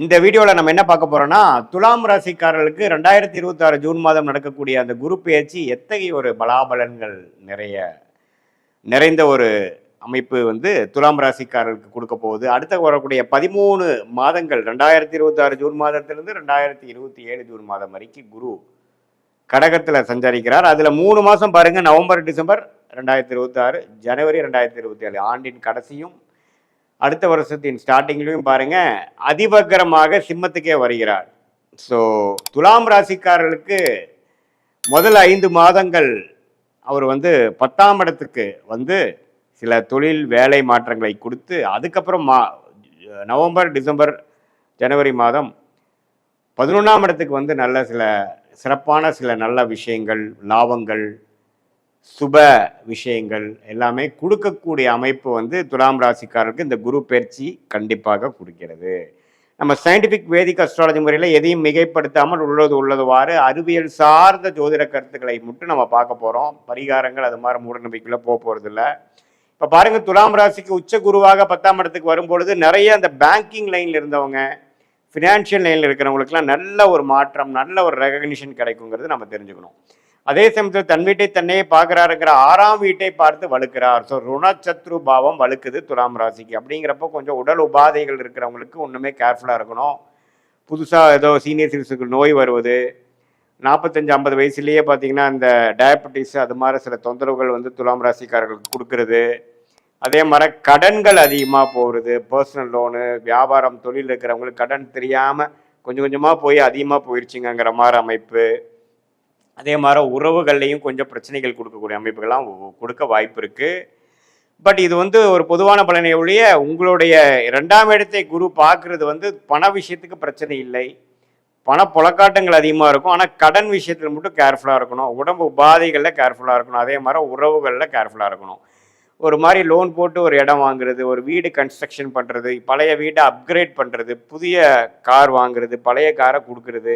இந்த வீடியோவில் நம்ம என்ன பார்க்க போறோம்னா, துலாம் ராசிக்காரர்களுக்கு 2026 ஜூன் மாதம் நடக்கக்கூடிய அந்த குரு பெயர்ச்சி எத்தகைய ஒரு பலாபலன்கள் நிறைந்த ஒரு அமைப்பு வந்து துலாம் ராசிக்காரர்களுக்கு கொடுக்க போகுது. அடுத்து வரக்கூடிய 13 மாதங்கள் 2026 ஜூன் மாதத்திலிருந்து 2027 ஜூன் மாதம் வரைக்கும் குரு கடகத்தில் சஞ்சரிக்கிறார். அதில் 3 மாதம் பாருங்க, நவம்பர் டிசம்பர் 2026, ஜனவரி 2027, ஆண்டின் கடைசியும் அடுத்த வருஷத்தின் ஸ்டார்டிங்லையும் பாருங்க அதிவக்கரமாக சிம்மத்துக்கே வருகிறார். ஸோ துலாம் ராசிக்காரர்களுக்கு முதல் 5 மாதங்கள் அவர் வந்து 10ஆம் இடத்துக்கு வந்து சில தொழில் வேலை மாற்றங்களை கொடுத்து, அதுக்கப்புறம் நவம்பர் டிசம்பர் ஜனவரி மாதம் 11ஆம் இடத்துக்கு வந்து சிறப்பான சில நல்ல விஷயங்கள், லாபங்கள், சுப விஷயங்கள் எல்லாமே கொடுக்கக்கூடிய அமைப்பு வந்து துலாம் ராசிக்காரருக்கு இந்த குரு பயிற்சி கண்டிப்பாக கொடுக்கிறது. நம்ம சயின்டிஃபிக் வேதிக் அஸ்ட்ராலஜி முறையில் எதையும் மிகைப்படுத்தாமல் உள்ளதுவாறு அறிவியல் சார்ந்த ஜோதிட கருத்துக்களை மட்டும் நம்ம பார்க்க போகிறோம். பரிகாரங்கள் அது மாதிரி மூட நம்பிக்கைக்குள்ள போகிறது இல்லை. இப்போ பாருங்க, துலாம் ராசிக்கு உச்ச குருவாக 10ஆம் இடத்துக்கு வரும்பொழுது நிறைய அந்த பேங்கிங் லைனில் இருந்தவங்க, ஃபினான்ஷியல் லைனில் இருக்கிறவங்களுக்குலாம் நல்ல ஒரு மாற்றம், நல்ல ஒரு ரெகக்னிஷன் கிடைக்குங்கிறது நம்ம தெரிஞ்சுக்கணும். அதே சமயத்தில் தன் வீட்டை தன்னையே பார்க்குறாருங்கிற 6ஆம் வீட்டை பார்த்து வலுக்கிறார். ஸோ ருணச்சத்ரு பாவம் வலுக்குது துலாம் ராசிக்கு. அப்படிங்கிறப்போ கொஞ்சம் உடல் உபாதைகள் இருக்கிறவங்களுக்கு ஒன்றுமே கேர்ஃபுல்லாக இருக்கணும். புதுசாக ஏதோ சீனியர் சிட்டிசனுக்கு நோய் வருவது, 45-50 வயசுலேயே பார்த்தீங்கன்னா இந்த டயபெட்டிஸ் அது மாதிரி சில தொந்தரவுகள் வந்து துலாம் ராசிக்காரர்களுக்கு கொடுக்கறது. அதே மாதிரி கடன்கள் அதிகமாக போகிறது, பர்சனல் லோனு, வியாபாரம், தொழில் இருக்கிறவங்களுக்கு கடன் தெரியாமல் கொஞ்சம் கொஞ்சமாக போய் அதிகமாக போயிடுச்சுங்கிற மாதிரி அமைப்பு. அதே மாதிரி உறவுகள்லையும் கொஞ்சம் பிரச்சனைகள் கொடுக்கக்கூடிய அமைப்புகள்லாம் கொடுக்க வாய்ப்பு இருக்குது. பட் இது வந்து ஒரு பொதுவான பலனை ஒழிய, உங்களுடைய 2ஆம் இடத்தை குரு பார்க்குறது வந்து பண விஷயத்துக்கு பிரச்சனை இல்லை. பண புழக்காட்டங்கள் அதிகமாக இருக்கும். ஆனால் கடன் விஷயத்தில் மட்டும் கேர்ஃபுல்லாக இருக்கணும். உடம்பு உபாதைகளில் கேர்ஃபுல்லாக இருக்கணும். அதே மாதிரி உறவுகளில் கேர்ஃபுல்லாக இருக்கணும். ஒரு மாதிரி லோன் போட்டு ஒரு இடம் வாங்குறது, ஒரு வீடு கன்ஸ்ட்ரக்ஷன் பண்ணுறது, பழைய வீட்டை அப்கிரேட் பண்ணுறது, புதிய கார் வாங்குறது, பழைய காரை கொடுக்கறது,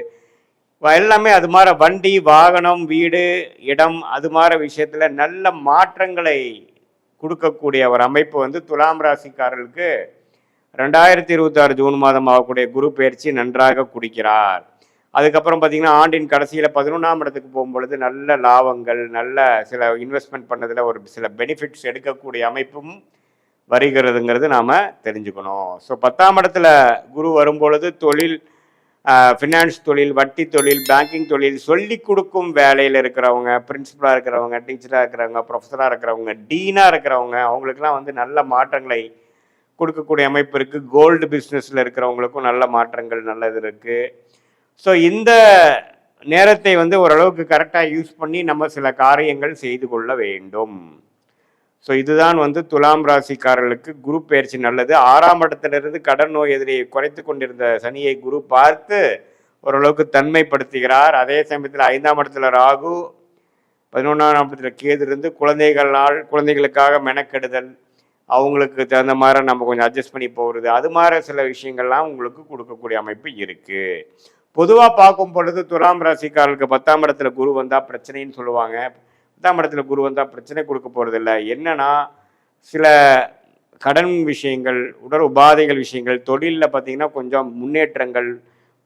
எல்லாமே அது மாதிரி வண்டி, வாகனம், வீடு, இடம் அது மாதிரி விஷயத்தில் நல்ல மாற்றங்களை கொடுக்கக்கூடிய ஒரு அமைப்பு வந்து துலாம் ராசிக்காரர்களுக்கு 2026 ஜூன் மாதம் ஆகக்கூடிய குரு பயிற்சி நன்றாக குடிக்கிறார். அதுக்கப்புறம் பார்த்தீங்கன்னா ஆண்டின் கடைசியில் 11ஆம் இடத்துக்கு போகும்பொழுது நல்ல லாபங்கள், நல்ல சில இன்வெஸ்ட்மெண்ட் பண்ணதில் ஒரு சில பெனிஃபிட்ஸ் எடுக்கக்கூடிய அமைப்பும் வருகிறதுங்கிறது நாம் தெரிஞ்சுக்கணும். ஸோ 10ஆம் இடத்துல குரு வரும்பொழுது தொழில், ஃபினான்ஸ் தொழில், வட்டி தொழில், பேங்கிங் தொழில், சொல்லி கொடுக்கும் வேலையில் இருக்கிறவங்க, பிரின்சிபலாக இருக்கிறவங்க, டீச்சராக இருக்கிறவங்க, ப்ரொஃபஸராக இருக்கிறவங்க, டீனாக இருக்கிறவங்க, அவங்களுக்குலாம் வந்து நல்ல மாற்றங்களை கொடுக்கக்கூடிய அமைப்பு இருக்குது. கோல்டு பிஸ்னஸில் இருக்கிறவங்களுக்கும் நல்ல மாற்றங்கள் நல்லது இருக்குது. ஸோ இந்த நேரத்தை வந்து ஓரளவுக்கு கரெக்டாக யூஸ் பண்ணி நம்ம சில காரியங்கள் செய்து கொள்ள வேண்டும். ஸோ இதுதான் வந்து துலாம் ராசிக்காரர்களுக்கு குரு பயிற்சி நல்லது. 6ஆம் இடத்திலிருந்து கடன் நோய் எதிரியை குறைத்து கொண்டிருந்த சனியை குரு பார்த்து ஓரளவுக்கு தன்மைப்படுத்துகிறார். அதே சமயத்தில் 5ஆம் இடத்துல ராகு, 11ஆம் இடத்துல கேது இருந்து குழந்தைகளுக்காக மெனக்கெடுதல், அவங்களுக்கு தகுந்த மாதிரி நம்ம கொஞ்சம் அட்ஜஸ்ட் பண்ணி போகிறது, அது மாதிரி சில விஷயங்கள்லாம் உங்களுக்கு கொடுக்கக்கூடிய அமைப்பு இருக்குது. பொதுவாக பார்க்கும் பொழுது துலாம் ராசிக்காரர்களுக்கு 10ஆம் இடத்துல குரு வந்தால் பிரச்சனைன்னு சொல்லுவாங்க. 10ஆம் இடத்துல குரு வந்தால் பிரச்சனை கொடுக்க போகிறது இல்லை. என்னன்னா சில கடன் விஷயங்கள், உடல் உபாதைகள் விஷயங்கள், தொழிலில் பார்த்தீங்கன்னா கொஞ்சம் முன்னேற்றங்கள்,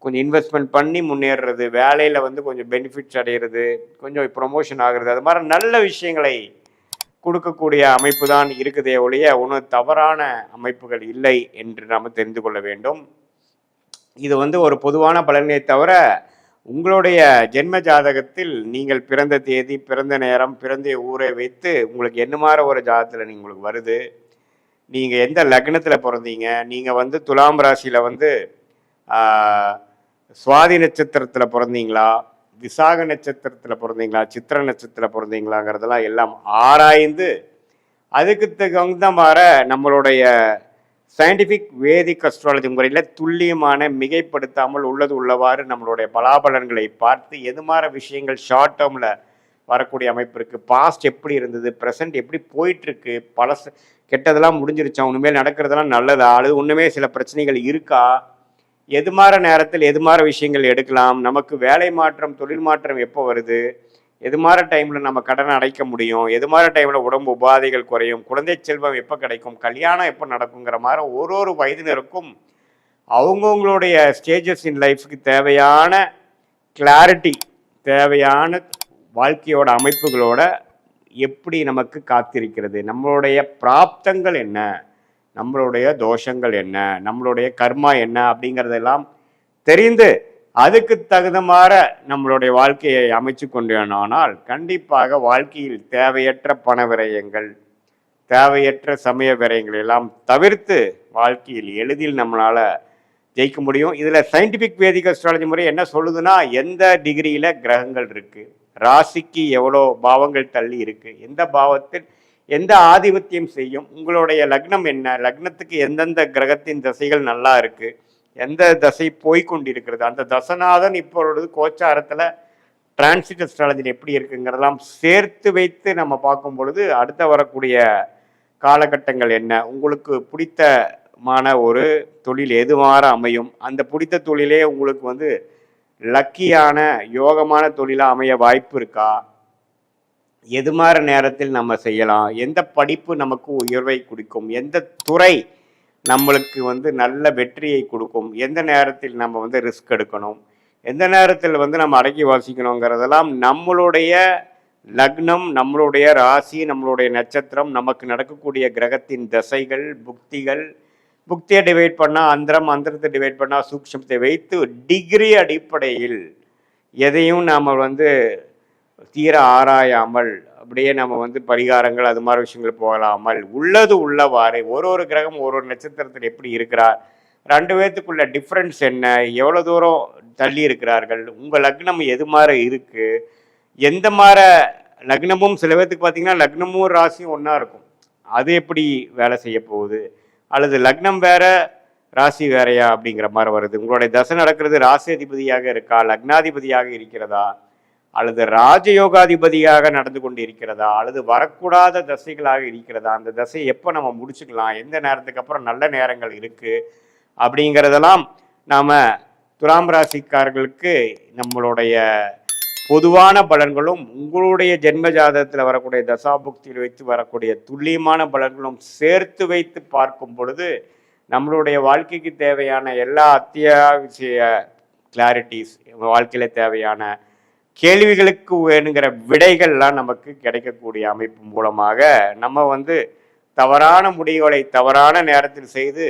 கொஞ்சம் இன்வெஸ்ட்மெண்ட் பண்ணி முன்னேறுறது, வேலையில் வந்து கொஞ்சம் பெனிஃபிட்ஸ் அடைகிறது, கொஞ்சம் ப்ரொமோஷன் ஆகிறது, அது மாதிரி நல்ல விஷயங்களை கொடுக்கக்கூடிய அமைப்பு தான் இருக்குதே ஒழிய ஒன்றும் தவறான அமைப்புகள் இல்லை என்று நாம் தெரிந்து கொள்ள வேண்டும். இது வந்து ஒரு பொதுவான பலனை தவிர உங்களுடைய ஜென்ம ஜாதகத்தில் நீங்கள் பிறந்த தேதி, பிறந்த நேரம், பிறந்த ஊரை வைத்து உங்களுக்கு என்ன மாதிரி ஒரு ஜாதகத்தில் உங்களுக்கு வருது, நீங்கள் எந்த லக்னத்தில் பிறந்தீங்க, நீங்கள் வந்து துலாம் ராசியில் வந்து சுவாதி நட்சத்திரத்தில் பிறந்தீங்களா, விசாக நட்சத்திரத்தில் பிறந்தீங்களா, சித்திர நட்சத்திரத்தில் பிறந்தீங்களாங்கிறதெல்லாம் எல்லாம் ஆராய்ந்து அதுக்கு தகுந்த மாதிரி நம்மளுடைய சயின்டிஃபிக் வேதிக் அஸ்ட்ராலஜி முறையில் துல்லியமான, மிகைப்படுத்தாமல் உள்ளவாறு நம்மளுடைய பலாபலன்களை பார்த்து எது மாதிரி விஷயங்கள் ஷார்ட் டேர்மில் வரக்கூடிய அமைப்பு இருக்குது, பாஸ்ட் எப்படி இருந்தது, ப்ரெசண்ட் எப்படி போயிட்டுருக்கு, பழசு கெட்டதெல்லாம் முடிஞ்சிருச்சா, உண்மையில் நடக்கிறதெல்லாம் நல்லதா, அது ஒன்றுமே சில பிரச்சனைகள் இருக்கா, எது மாதிரி நேரத்தில் எது மாதிரி விஷயங்கள் எடுக்கலாம், நமக்கு வேலை மாற்றம், தொழில் மாற்றம் எப்போ வருது, எது மாதிரி டைமில் நம்ம கடனை அடைக்க முடியும், எது மாதிரி டைமில் உடம்பு உபாதைகள் குறையும், குழந்தை செல்வம் எப்போ கிடைக்கும், கல்யாணம் எப்போ நடக்குங்கிற மாதிரி ஒரு வயதினருக்கும் அவங்கவுங்களுடைய ஸ்டேஜஸ் இன் லைஃப்க்கு தேவையான கிளாரிட்டி, தேவையான வாழ்க்கையோட அமைப்புகளோட எப்படி நமக்கு காத்திருக்கிறது, நம்மளுடைய பிராப்தங்கள் என்ன, நம்மளுடைய தோஷங்கள் என்ன, நம்மளுடைய கர்மா என்ன அப்படிங்கிறதெல்லாம் தெரிந்து அதுக்கு தகுந்தமாற நம்மளுடைய வாழ்க்கையை அமைச்சு கொண்டோனால் கண்டிப்பாக வாழ்க்கையில் தேவையற்ற பண விரயங்கள், தேவையற்ற சமய விரயங்கள் எல்லாம் தவிர்த்து வாழ்க்கையில் எளிதில் நம்மளால ஜெயிக்க முடியும். இதில் சயின்டிஃபிக் வேதிக் அஸ்ட்ராலஜி முறை என்ன சொல்லுதுன்னா, எந்த டிகிரியில் கிரகங்கள் இருக்குது, ராசிக்கு எவ்வளோ பாவங்கள் தள்ளி இருக்குது, எந்த பாவத்தில் எந்த ஆதிபத்தியம் செய்யும், உங்களுடைய லக்னம் என்ன, லக்னத்துக்கு எந்தெந்த கிரகத்தின் திசைகள் நல்லா இருக்குது, எந்த தசை போய்கொண்டிருக்கிறது, அந்த தசநாதன் இப்பொழுது கோச்சாரத்தில் டிரான்சிட் அஸ்ட்ராலஜியில் எப்படி இருக்குங்கிறதெல்லாம் சேர்த்து வைத்து நம்ம பார்க்கும் பொழுது அடுத்த வரக்கூடிய காலகட்டங்கள் என்ன, உங்களுக்கு பிடித்தமான ஒரு தொழில் எதுவாறு அமையும், அந்த பிடித்த தொழிலே உங்களுக்கு லக்கியான யோகமான தொழிலாக அமைய வாய்ப்பு இருக்கா, எது மாதிரி நேரத்தில் நம்ம செய்யலாம், எந்த படிப்பு நமக்கு உயர்வை கொடுக்கும், எந்த துறை நம்மளுக்கு நல்ல வெற்றியை கொடுக்கும், எந்த நேரத்தில் நம்ம ரிஸ்க் எடுக்கணும், எந்த நேரத்தில் நம்ம அடக்கி வாசிக்கணுங்கிறதெல்லாம் நம்மளுடைய லக்னம், நம்மளுடைய ராசி, நம்மளுடைய நட்சத்திரம், நமக்கு நடக்கக்கூடிய கிரகத்தின் தசைகள், புக்திகள், புக்தியை டிவைட் பண்ணால் அந்தரம், அந்தரத்தை டிவைட் பண்ணால் சூக்ஷ்மத்தை வைத்து டிகிரி அடிப்படையில் எதையும் நாம் தீர ஆராயாமல் அப்படியே நம்ம பரிகாரங்கள் அது மாதிரி விஷயங்கள் போகலாமல் உள்ளது உள்ளவாறு ஒரு கிரகம் ஒரு நட்சத்திரத்தில் எப்படி இருக்கிறார், ரெண்டு பேர்த்துக்குள்ள டிஃப்ரென்ஸ் என்ன, எவ்வளோ தூரம் தள்ளி இருக்கிறார்கள், உங்கள் லக்னம் எது மாதிரி இருக்குது, எந்த மாதிரி லக்னமும் சில பேர்த்துக்கு பார்த்தீங்கன்னா லக்னமும் ராசியும் ஒன்றா இருக்கும், அது எப்படி வேலை செய்ய போகுது, அல்லது லக்னம் வேற ராசி வேறையா அப்படிங்கிற மாதிரி வருது, உங்களுடைய தசை நடக்கிறது ராசி அதிபதியாக இருக்கா, லக்னாதிபதியாக இருக்கிறதா, அல்லது ராஜயோகாதிபதியாக நடந்து கொண்டு இருக்கிறதா, அல்லது வரக்கூடாத தசைகளாக இருக்கிறதா, அந்த தசை எப்போ நம்ம முடிச்சுக்கலாம், எந்த நேரத்துக்கு அப்புறம் நல்ல நேரங்கள் இருக்குது அப்படிங்கிறதெல்லாம் நாம் துலாம் ராசிக்காரர்களுக்கு நம்மளுடைய பொதுவான பலன்களும் உங்களுடைய ஜென்ம ஜாதகத்தில் வரக்கூடிய தசாபுக்தியில் வைத்து வரக்கூடிய துல்லியமான பலன்களும் சேர்த்து வைத்து பார்க்கும் பொழுது நம்மளுடைய வாழ்க்கைக்கு தேவையான எல்லா அத்தியாவசிய கிளாரிட்டிஸ், வாழ்க்கையில் தேவையான கேள்விகளுக்கு வேணுங்கிற விடைகள்லாம் நமக்கு கிடைக்கக்கூடிய அமைப்பு மூலமாக நம்ம தவறான முடிவுகளை தவறான நேரத்தில் செய்து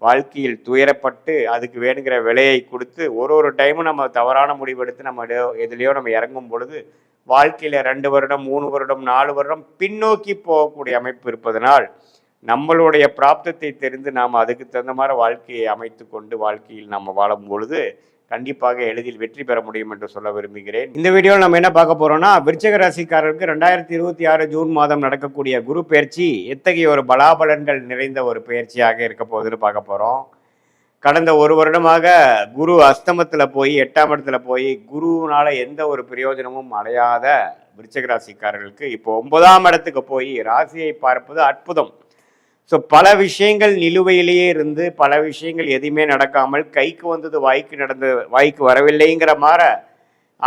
வாழ்க்கையில் துயரப்பட்டு அதுக்கு வேணுங்கிற விலையை கொடுத்து ஒரு டைமும் நம்ம தவறான முடிவெடுத்து நம்ம எதுலேயோ நம்ம இறங்கும் பொழுது வாழ்க்கையில் 2 வருடம் 3 வருடம் 4 வருடம் பின்னோக்கி போகக்கூடிய அமைப்பு இருப்பதனால் நம்மளுடைய பிராப்தத்தை தெரிந்து நாம் அதுக்கு தகுந்த மாதிரி வாழ்க்கையை அமைத்து கொண்டு வாழ்க்கையில் நம்ம வாழும் பொழுது கண்டிப்பாக எளிதில் வெற்றி பெற முடியும் என்று சொல்ல விரும்புகிறேன். இந்த வீடியோவில் நம்ம என்ன பார்க்க போறோம்னா, விருச்சிக ராசிக்காரருக்கு 2026 ஜூன் மாதம் நடக்கக்கூடிய குரு பெயர்ச்சி எத்தகைய ஒரு பலாபலன்கள் நிறைந்த ஒரு பெயர்ச்சியாக இருக்க போகுதுன்னு பார்க்க போறோம். கடந்த ஒரு வருடமாக குரு அஸ்தமத்தில் போய் 8ஆம் இடத்துல போய் குருவினால எந்த ஒரு பிரயோஜனமும் அடையாத விருச்சிக ராசிக்காரர்களுக்கு இப்போ 9ஆம் இடத்துக்கு போய் ராசியை பார்ப்பது அற்புதம். ஸோ பல விஷயங்கள் நிலுவையிலேயே இருந்து பல விஷயங்கள் எதுவுமே நடக்காமல் கைக்கு வந்தது வாய்க்கு வரவில்லைங்கிற மாதிரி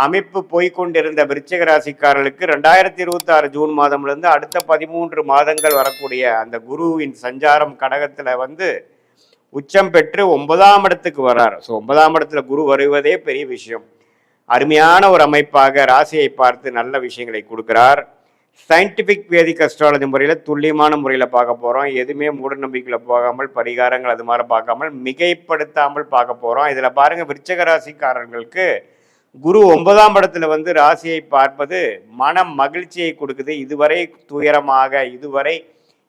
அமைப்பு போய்கொண்டிருந்த விருச்சிக ராசிக்காரர்களுக்கு 2026 ஜூன் மாதம்லேருந்து அடுத்த 13 மாதங்கள் வரக்கூடிய அந்த குருவின் சஞ்சாரம் கடகத்தில் உச்சம் பெற்று 9ஆம் இடத்துக்கு வர்றார். ஸோ 9ஆம் இடத்துல குரு வருவதே பெரிய விஷயம். அருமையான ஒரு அமைப்பாக ராசியை பார்த்து நல்ல விஷயங்களை கொடுக்கிறார். சயின்டிஃபிக் வேதிக் அஸ்ட்ராலஜி முறையில் துல்லியமான முறையில் பார்க்க போகிறோம். எதுவுமே மூட நம்பிக்கையில் போகாமல் பரிகாரங்கள் அது மாதிரி பார்க்காமல் மிகைப்படுத்தாமல் பார்க்க போகிறோம். இதில் பாருங்கள், விருச்சிக ராசிக்காரர்களுக்கு குரு 9ஆம் இடத்துல ராசியை பார்ப்பது மன மகிழ்ச்சியை கொடுக்குது. இதுவரை துயரமாக இதுவரை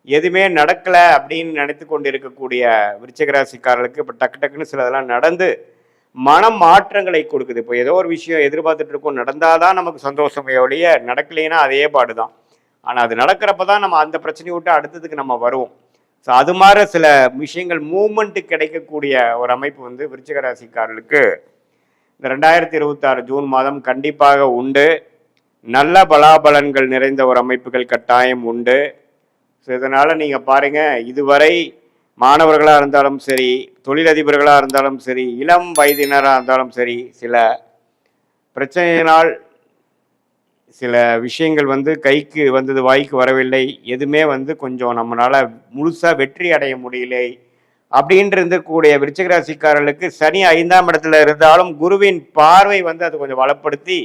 எதுவுமே நடக்கலை அப்படின்னு நினைத்து கொண்டு இருக்கக்கூடிய விருச்சிக ராசிக்காரர்களுக்கு இப்போ டக்குன்னு சிலதெல்லாம் நடந்து மன மாற்றங்களை கொடுக்குது. இப்போ ஏதோ ஒரு விஷயம் எதிர்பார்த்துட்டு இருக்கோம், நடந்தாதான் நமக்கு சந்தோஷம், ஒழிய நடக்கலைன்னா அதே பாடுதான். ஆனால் அது நடக்கிறப்ப தான் நம்ம அந்த பிரச்சனையை விட்டு அடுத்ததுக்கு நம்ம வருவோம். ஸோ அது மாதிரி சில விஷயங்கள் மூமெண்ட்டு கிடைக்கக்கூடிய ஒரு அமைப்பு விருச்சிக ராசிக்காரர்களுக்கு இந்த 2026 ஜூன் மாதம் கண்டிப்பாக உண்டு. நல்ல பலாபலன்கள் நிறைந்த ஒரு அமைப்புகள் கட்டாயம் உண்டு. ஸோ இதனால் நீங்கள் பாருங்கள், இதுவரை மாணவர்களாக இருந்தாலும் சரி, தொழிலதிபர்களாக இருந்தாலும் சரி, இளம் வயதினராக இருந்தாலும் சரி, சில பிரச்சனையினால் சில விஷயங்கள் கைக்கு வந்தது வாய்க்கு வரவில்லை, எதுவுமே கொஞ்சம் நம்மளால் முழுசாக வெற்றி அடைய முடியலை அப்படின்ட்டு இருக்கக்கூடிய விருச்சிக ராசிக்காரர்களுக்கு சனி 5ஆம் இடத்துல இருந்தாலும் குருவின் பார்வை வந்து அது கொஞ்சம் வளப்படுத்தி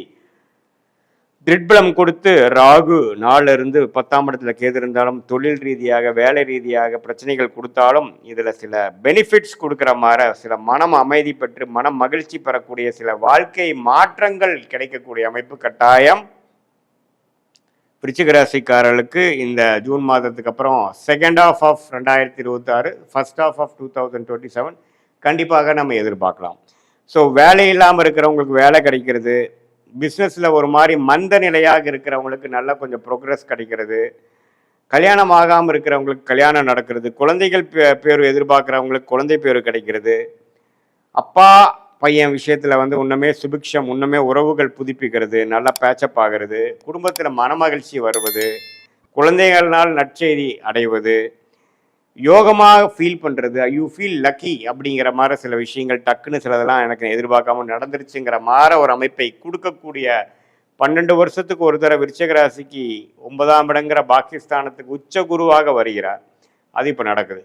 திரிட்பலம் கொடுத்து ராகு 4 இருந்து 10ஆம் இடத்துல கேது இருந்தாலும் தொழில் ரீதியாக வேலை ரீதியாக பிரச்சனைகள் கொடுத்தாலும் இதுல சில பெனிஃபிட்ஸ் கொடுக்குற மாதிரி சில மனம் அமைதி பெற்று மனம் மகிழ்ச்சி பெறக்கூடிய சில வாழ்க்கை மாற்றங்கள் கிடைக்கக்கூடிய அமைப்பு கட்டாயம் விருச்சிக ராசிக்காரர்களுக்கு இந்த ஜூன் மாதத்துக்கு அப்புறம் second half of 2026 first half of 2027 கண்டிப்பாக நம்ம எதிர்பார்க்கலாம். ஸோ வேலை இல்லாமல் இருக்கிறவங்களுக்கு வேலை கிடைக்கிறது, பிஸ்னஸில் ஒரு மாதிரி மந்த நிலையாக இருக்கிறவங்களுக்கு நல்ல கொஞ்சம் ப்ரோக்ரஸ் கிடைக்கிறது, கல்யாணம் ஆகாமல் இருக்கிறவங்களுக்கு கல்யாணம் நடக்கிறது, குழந்தைகள் பேர் எதிர்பார்க்குறவங்களுக்கு குழந்தை பேர் கிடைக்கிறது, அப்பா பையன் விஷயத்தில் வந்து இன்னுமே சுபிக்ஷம், இன்னுமே உறவுகள் புதுப்பிக்கிறது, நல்லா பேச்சப் ஆகிறது, குடும்பத்தில் மனமகிழ்ச்சி வருவது, குழந்தைகள்னால் நற்செய்தி அடைவது, யோகமாக ஃபீல் பண்ணுறது, யூ ஃபீல் லக்கி அப்படிங்கிற மாதிரி சில விஷயங்கள் டக்குன்னு சிலதெல்லாம் எனக்கு எதிர்பார்க்காம நடந்துருச்சுங்கிற மாதிரி ஒரு அமைப்பை கொடுக்கக்கூடிய 12 வருஷத்துக்கு ஒரு தடவை விருச்சிக ராசிக்கு 9ஆம் இடங்கிற பாகிஸ்தானத்துக்கு உச்ச குருவாக வருகிறார். அது இப்போ நடக்குது.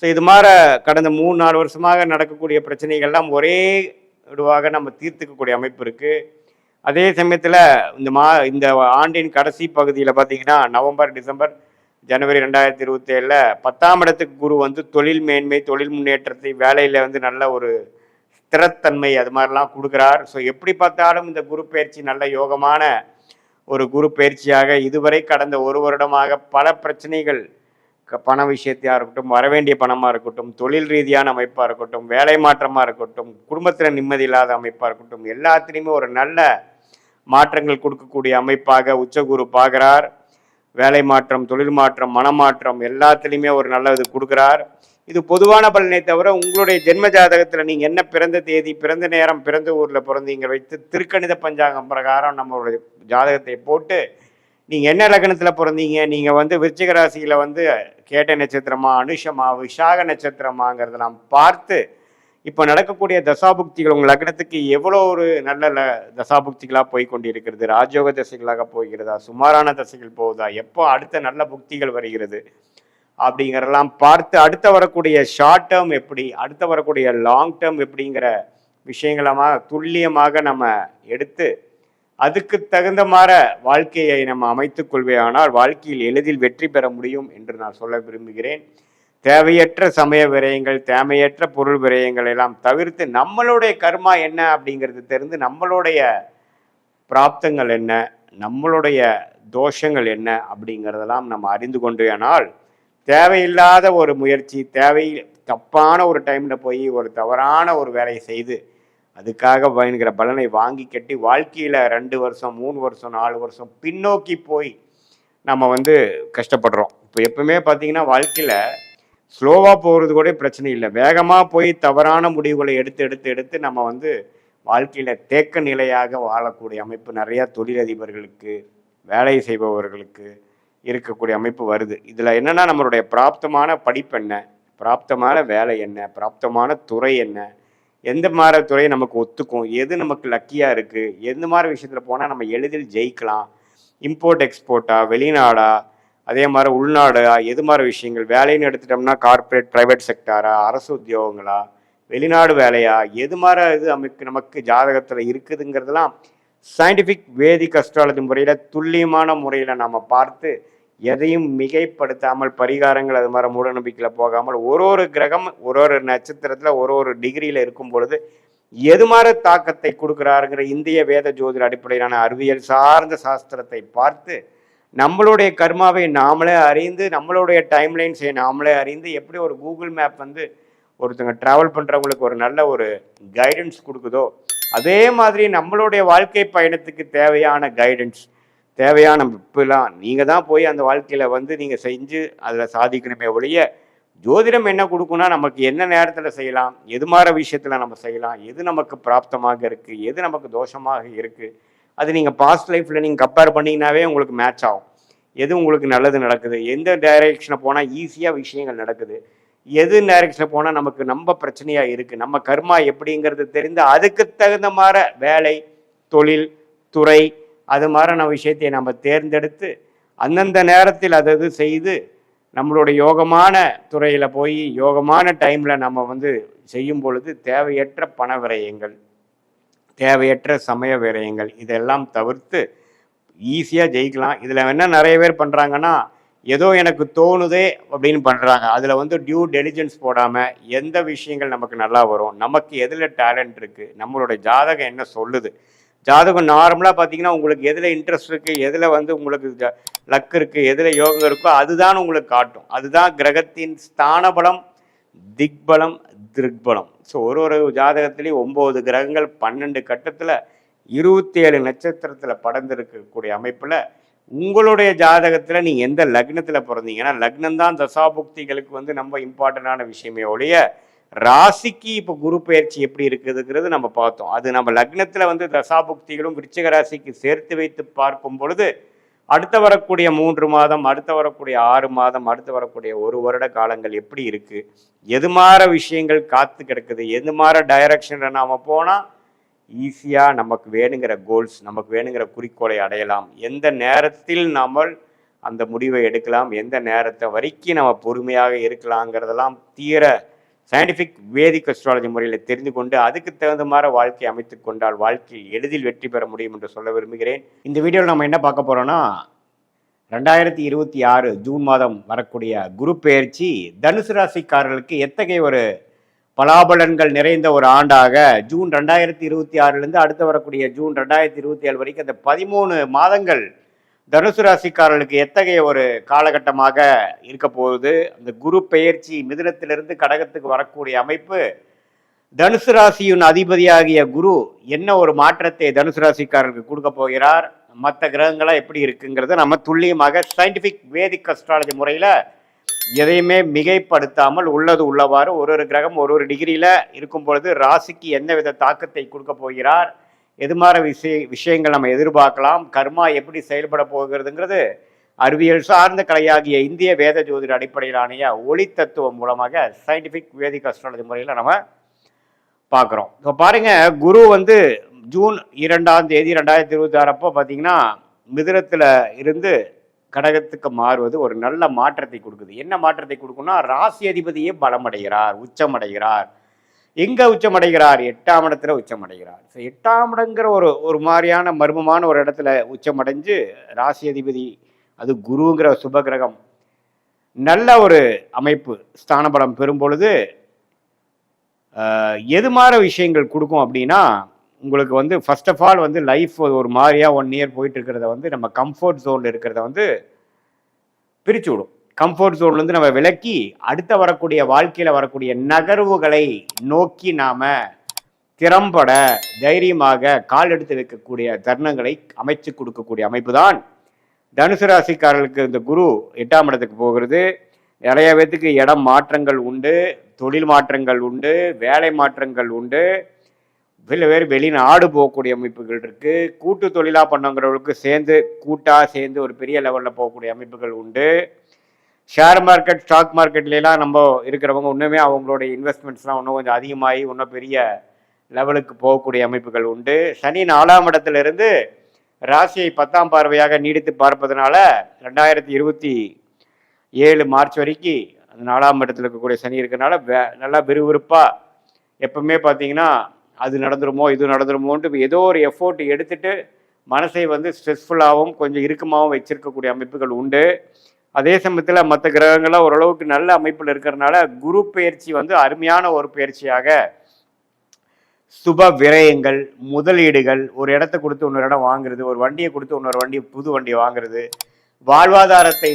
ஸோ இது மாதிரி கடந்த 3-4 வருஷமாக நடக்கக்கூடிய பிரச்சனைகள்லாம் ஒரே இதுவாக நம்ம தீர்த்துக்கக்கூடிய அமைப்பு இருக்குது. அதே சமயத்தில் இந்த ஆண்டின் கடைசி பகுதியில் பார்த்தீங்கன்னா நவம்பர், டிசம்பர், ஜனவரி 2027 10ஆம் இடத்துக்கு குரு வந்து தொழில் மேன்மை, தொழில் முன்னேற்றத்தை, வேலையில் வந்து நல்ல ஒரு ஸ்திரத்தன்மை அது மாதிரிலாம் கொடுக்குறார். ஸோ எப்படி பார்த்தாலும் இந்த குரு பயிற்சி நல்ல யோகமான ஒரு குரு பயிற்சியாக இதுவரை கடந்த ஒரு வருடமாக பல பிரச்சனைகள் பண விஷயத்தையாக இருக்கட்டும், வரவேண்டிய பணமாக இருக்கட்டும், தொழில் ரீதியான அமைப்பாக இருக்கட்டும், வேலை மாற்றமாக இருக்கட்டும், குடும்பத்தில் நிம்மதி இல்லாத அமைப்பாக இருக்கட்டும், எல்லாத்துலேயுமே ஒரு நல்ல மாற்றங்கள் கொடுக்கக்கூடிய அமைப்பாக உச்சகுரு பார்க்குறார். வேலை மாற்றம், தொழில் மாற்றம், மனமாற்றம் எல்லாத்துலேயுமே ஒரு நல்ல இது கொடுக்குறார். இது பொதுவான பலனை தவிர உங்களுடைய ஜென்ம ஜாதகத்தில் நீங்கள் என்ன பிறந்த தேதி, பிறந்த நேரம், பிறந்த ஊரில் பிறந்தீங்க வைத்து திருக்கணித பஞ்சாங்கம் பிரகாரம் நம்மளுடைய ஜாதகத்தை போட்டு நீங்கள் என்ன லக்னத்தில் பிறந்தீங்க, நீங்கள் வந்து விருச்சிக ராசியில் வந்து கேட்ட நட்சத்திரமா, அனுஷமா, விஷாக நட்சத்திரமாங்கிறதெல்லாம் பார்த்து இப்போ நடக்கக்கூடிய தசாபுக்திகள் உங்கள் லக்னத்துக்கு எவ்வளோ ஒரு நல்ல தசாபுக்திகளாக போய் கொண்டு இருக்கிறது, ராஜயோக தசைகளாக போகிறதா, சுமாரான தசைகள் போகுதா, எப்போ அடுத்த நல்ல புக்திகள் வருகிறது அப்படிங்கிறதெல்லாம் பார்த்து அடுத்த வரக்கூடிய ஷார்ட் டேர்ம் எப்படி, அடுத்த வரக்கூடிய லாங் டேர்ம் எப்படிங்கிற விஷயங்களமாக துல்லியமாக நம்ம எடுத்து அதுக்கு தகுந்த மாதிரி வாழ்க்கையை நம்ம அமைத்துக் கொள்வேயானால் வாழ்க்கையில் எளிதில் வெற்றி பெற முடியும் என்று நான் சொல்ல விரும்புகிறேன். தேவையற்ற சமய விரயங்கள், தேவையற்ற பொருள் விரயங்கள் எல்லாம் தவிர்த்து நம்மளுடைய கர்மா என்ன அப்படிங்கிறது தெரிந்து நம்மளுடைய பிராப்தங்கள் என்ன, நம்மளுடைய தோஷங்கள் என்ன அப்படிங்கிறதெல்லாம் நம்ம அறிந்து கொண்டேனால் தேவையில்லாத ஒரு முயற்சி, தப்பான ஒரு டைமில் போய் ஒரு தவறான ஒரு வேலையை செய்து அதுக்காக பயணிக்கிற பலனை வாங்கி கட்டி வாழ்க்கையில் 2 வருஷம், 3 வருஷம், 4 வருஷம் பின்னோக்கி போய் நம்ம வந்து கஷ்டப்படுறோம். இப்போ எப்பவுமே பார்த்தீங்கன்னா வாழ்க்கையில் ஸ்லோவாக போகிறது கூட பிரச்சனை இல்லை, வேகமாக போய் தவறான முடிவுகளை எடுத்து நம்ம வந்து வாழ்க்கையில் தேக்க நிலையாக வாழக்கூடிய அமைப்பு நிறையா தொழிலதிபர்களுக்கு, வேலை செய்பவர்களுக்கு இருக்கக்கூடிய அமைப்பு வருது. இதில் என்னென்னா நம்மளுடைய பிராப்தமான படிப்பு என்ன, பிராப்தமான வேலை என்ன, பிராப்தமான துறை என்ன, எந்த மாதிரி துறை நமக்கு ஒத்துக்கும், எது நமக்கு லக்கியாக இருக்குது, எந்த மாதிரி விஷயத்தில் போனால் நம்ம எளிதில் ஜெயிக்கலாம், இம்போர்ட் எக்ஸ்போர்ட்டா, வெளிநாடா, அதே மாதிரி உள்நாடா, எது மாதிரி விஷயங்கள், வேலைன்னு எடுத்துட்டோம்னா கார்ப்பரேட் ப்ரைவேட் செக்டாரா, அரசு உத்தியோகங்களா, வெளிநாடு வேலையா, எது மாதிரி இது நமக்கு ஜாதகத்தில் இருக்குதுங்கிறதுலாம் சயின்டிஃபிக் வேதிக் அஸ்ட்ராலஜி முறையில் துல்லியமான முறையில் நம்ம பார்த்து எதையும் மிகைப்படுத்தாமல் பரிகாரங்கள் அது மாதிரி மூட நம்பிக்கையில் போகாமல் ஒரு கிரகம் ஒரு நட்சத்திரத்தில் ஒரு டிகிரியில் இருக்கும் பொழுது எது மாதிரி தாக்கத்தை கொடுக்குறாருங்கிற இந்திய வேத ஜோதிட அடிப்படையிலான அறிவியல் சார்ந்த சாஸ்திரத்தை பார்த்து நம்மளுடைய கர்மாவை நாமளே அறிந்து, நம்மளுடைய டைம்லைன்ஸை நாமளே அறிந்து, எப்படி ஒரு கூகுள் மேப் வந்து ஒருத்தங்க ட்ராவல் பண்ணுறவங்களுக்கு ஒரு நல்ல ஒரு கைடன்ஸ் கொடுக்குதோ அதே மாதிரி நம்மளுடைய வாழ்க்கை பயணத்துக்கு தேவையான கைடன்ஸ், தேவையான இப்பெல்லாம் நீங்கள் தான் போய் அந்த வாழ்க்கையில் வந்து நீங்கள் செஞ்சு அதில் சாதிக்கணுமே ஒழிய ஜோதிடம் என்ன கொடுக்குன்னா நமக்கு என்ன நேரத்தில் செய்யலாம், எது மாதிரி விஷயத்தில் நம்ம செய்யலாம், எது நமக்கு பிராப்தமாக இருக்குது, எது நமக்கு தோஷமாக இருக்குது, அது நீங்கள் பாஸ்ட் லைஃப்பில் நீங்கள் கம்பேர் பண்ணிங்கனாவே உங்களுக்கு மேட்ச் ஆகும். எது உங்களுக்கு நல்லது நடக்குது, எந்த டைரெக்ஷனை போனால் ஈஸியாக விஷயங்கள் நடக்குது, எது டைரெக்ஷனில் போனால் நமக்கு நம்ம பிரச்சனையாக இருக்குது, நம்ம கர்மா எப்படிங்கிறது தெரிந்து அதுக்கு தகுந்த மாதிரி வேலை, தொழில், துறை அது மாதிரியான விஷயத்தை நம்ம தேர்ந்தெடுத்து அந்தந்த நேரத்தில் அதை செய்து நம்மளுடைய யோகமான துறையில் போய் யோகமான டைமில் நம்ம வந்து செய்யும் பொழுது தேவையற்ற பண விரயங்கள், தேவையற்ற சமய விரயங்கள் இதெல்லாம் தவிர்த்து ஈஸியாக ஜெயிக்கலாம். இதில் என்ன நிறைய பேர் பண்ணுறாங்கன்னா, ஏதோ எனக்கு தோணுதே அப்படின்னு பண்ணுறாங்க. அதில் வந்து டியூ டெலிஜென்ஸ் போடாமல் எந்த விஷயங்கள் நமக்கு நல்லா வரும், நமக்கு எதில் டேலண்ட் இருக்குது, நம்மளோட ஜாதகம் என்ன சொல்லுது. ஜாதகம் நார்மலாக பார்த்தீங்கன்னா உங்களுக்கு எதில் இன்ட்ரெஸ்ட் இருக்குது, எதில் வந்து உங்களுக்கு லக் இருக்குது, எதில் யோகம் இருக்கோ அதுதான் உங்களுக்கு காட்டும். அதுதான் கிரகத்தின் ஸ்தான பலம், திக்பலம், திருக்பலம். ஸோ ஒரு ஜாதகத்திலேயே 9 கிரகங்கள் 12 கட்டத்தில் 27 நட்சத்திரத்தில் படர்ந்திருக்கக்கூடிய அமைப்பில் உங்களுடைய ஜாதகத்தில் நீங்கள் எந்த லக்னத்தில் பிறந்தீங்கன்னா, லக்னம் தான் தசாபுக்திகளுக்கு வந்து நம்ம இம்பார்ட்டண்டான விஷயமே ஒழிய ராசிக்கு இப்போ குரு பயிற்சி எப்படி இருக்குதுங்கிறது நம்ம பார்த்தோம். அது நம்ம லக்னத்தில் வந்து தசாபுக்திகளும் விருச்சிக ராசிக்கு சேர்த்து வைத்து பார்க்கும் பொழுது அடுத்த வரக்கூடிய 3 மாதம், அடுத்த வரக்கூடிய 6 மாதம், அடுத்து வரக்கூடிய 1 வருட காலங்கள் எப்படி இருக்குது, எது மாற விஷயங்கள் காத்து கிடக்குது, எது மாற டைரக்ஷனில் நாம் போனால் ஈஸியாக நமக்கு வேணுங்கிற கோல்ஸ், நமக்கு வேணுங்கிற குறிக்கோளை அடையலாம், எந்த நேரத்தில் நம்ம அந்த முடிவை எடுக்கலாம், எந்த நேரத்தை வரைக்கும் நம்ம பொறுமையாக இருக்கலாங்கிறதெல்லாம் தீர சயின்டிஃபிக் வேதிக் அஸ்ட்ராலஜி முறையில் தெரிந்து கொண்டு அதுக்கு தகுந்த மாதிரி வாழ்க்கை அமைத்து கொண்டால் வாழ்க்கையில் எளிதில் வெற்றி பெற முடியும் என்று சொல்ல விரும்புகிறேன். இந்த வீடியோவில் நம்ம என்ன பார்க்க போகிறோன்னா, 2026 ஜூன் மாதம் வரக்கூடிய குரு பெயர்ச்சி தனுசு ராசிக்காரர்களுக்கு எத்தகைய ஒரு பலாபலன்கள் நிறைந்த ஒரு ஆண்டாக ஜூன் 2026 அடுத்து வரக்கூடிய ஜூன் 2027 வரைக்கும் அந்த 13 மாதங்கள் தனுசு ராசிக்காரர்களுக்கு எத்தகைய ஒரு காலகட்டமாக இருக்க போகுது. அந்த குரு பெயர்ச்சி மிதுனத்திலிருந்து கடகத்துக்கு வரக்கூடிய அமைப்பு, தனுசு ராசியின் அதிபதியாகிய குரு என்ன ஒரு மாற்றத்தை தனுசு ராசிக்காரர்களுக்கு கொடுக்க போகிறார், மற்ற கிரகங்களாக எப்படி இருக்குங்கிறத நம்ம துல்லியமாக சயின்டிஃபிக் வேதிக் அஸ்ட்ராலஜி முறையில் எதையுமே மிகைப்படுத்தாமல் உள்ளது உள்ளவாறு ஒரு கிரகம் ஒரு டிகிரியில் இருக்கும் பொழுது ராசிக்கு எந்த வித தாக்கத்தை கொடுக்க போகிறார், எது மாதிரி விஷயங்கள் நம்ம எதிர்பார்க்கலாம், கர்மா எப்படி செயல்பட போகிறதுங்கிறது அறிவியல் சார்ந்த கலையாகிய இந்திய வேத ஜோதிட அடிப்படையிலான ஒளி தத்துவம் மூலமாக சயின்டிஃபிக் வேதிக் அஸ்ட்ராலஜி முறையில் நம்ம பார்க்குறோம். இப்போ பாருங்கள், குரு வந்து ஜூன் 2ஆம் தேதி 2026 அப்போ பார்த்தீங்கன்னா மிதுனத்தில் இருந்து கடகத்துக்கு மாறுவது ஒரு நல்ல மாற்றத்தை கொடுக்குது. என்ன மாற்றத்தை கொடுக்குன்னா, ராசி அதிபதியே பலமடைகிறார், உச்சமடைகிறார். எங்கே உச்சமடைகிறார்? 8ஆம் இடத்துல உச்சமடைகிறார். ஸோ 8ஆம் இடங்கிற ஒரு மாதிரியான மர்மமான ஒரு இடத்துல உச்சமடைஞ்சு ராசி அதிபதி அது குருங்கிற சுபகிரகம் நல்ல ஒரு அமைப்பு ஸ்தான பலம் பெறும் பொழுது எது மாதிரி விஷயங்கள் கொடுக்கும் அப்படின்னா, உங்களுக்கு வந்து ஃபர்ஸ்ட் ஆஃப் ஆல் வந்து லைஃப் ஒரு மாதிரியாக 1 இயர் போயிட்டு இருக்கிறத வந்து நம்ம கம்ஃபர்ட் ஜோனில் இருக்கிறத வந்து பிரித்து விடும். கம்ஃபர்ட் ஜோன்லேருந்து நம்ம விலக்கி அடுத்த வரக்கூடிய வாழ்க்கையில் வரக்கூடிய நகர்வுகளை நோக்கி நாம் திறம்பட தைரியமாக கால் எடுத்து வைக்கக்கூடிய தருணங்களை அமைச்சு கொடுக்கக்கூடிய அமைப்பு தான் தனுசு ராசிக்காரர்களுக்கு. இந்த குரு 8ஆம் இடத்துக்கு போகிறது. நிறைய பேத்துக்கு இடம் மாற்றங்கள் உண்டு, தொழில் மாற்றங்கள் உண்டு, வேலை மாற்றங்கள் உண்டு, வேறு வெளிநாடு போகக்கூடிய அமைப்புகள் இருக்குது. கூட்டு தொழிலாக பண்ணவங்களுக்கு சேர்ந்து ஒரு பெரிய லெவலில் போகக்கூடிய அமைப்புகள் உண்டு. ஷேர் மார்க்கெட், ஸ்டாக் மார்க்கெட்லாம் நம்ம இருக்கிறவங்க இன்னுமே அவங்களுடைய இன்வெஸ்ட்மெண்ட்ஸ்லாம் இன்னும் கொஞ்சம் அதிகமாகி இன்னும் பெரிய லெவலுக்கு போகக்கூடிய அமைப்புகள் உண்டு. சனி 4ஆம் இடத்திலிருந்து ராசியை 10ஆம் பார்வையாக நீடித்து பார்ப்பதனால 2027 மார்ச் வரைக்கும் அந்த 4ஆம் இடத்துல இருக்கக்கூடிய சனி இருக்கிறனால நல்லா விறுவிறுப்பாக எப்பவுமே பார்த்தீங்கன்னா அது நடந்துருமோ இது நடந்துருமோன்ட்டு ஏதோ ஒரு எஃபோர்ட் எடுத்துட்டு மனசை வந்து ஸ்ட்ரெஸ்ஃபுல்லாகவும் கொஞ்சம் இறுக்கமாகவும் வச்சிருக்கக்கூடிய அமைப்புகள் உண்டு. அதே சமயத்தில் மற்ற கிரகங்கள்லாம் ஓரளவுக்கு நல்ல அமைப்பில் இருக்கிறதுனால குரு பயிற்சி வந்து அருமையான ஒரு பயிற்சியாக சுப விரயங்கள், முதலீடுகள், ஒரு இடத்த கொடுத்து இன்னொரு இடம் வாங்குறது, ஒரு வண்டியை கொடுத்து இன்னொரு புது வண்டியை வாங்குறது, வாழ்வாதாரத்தை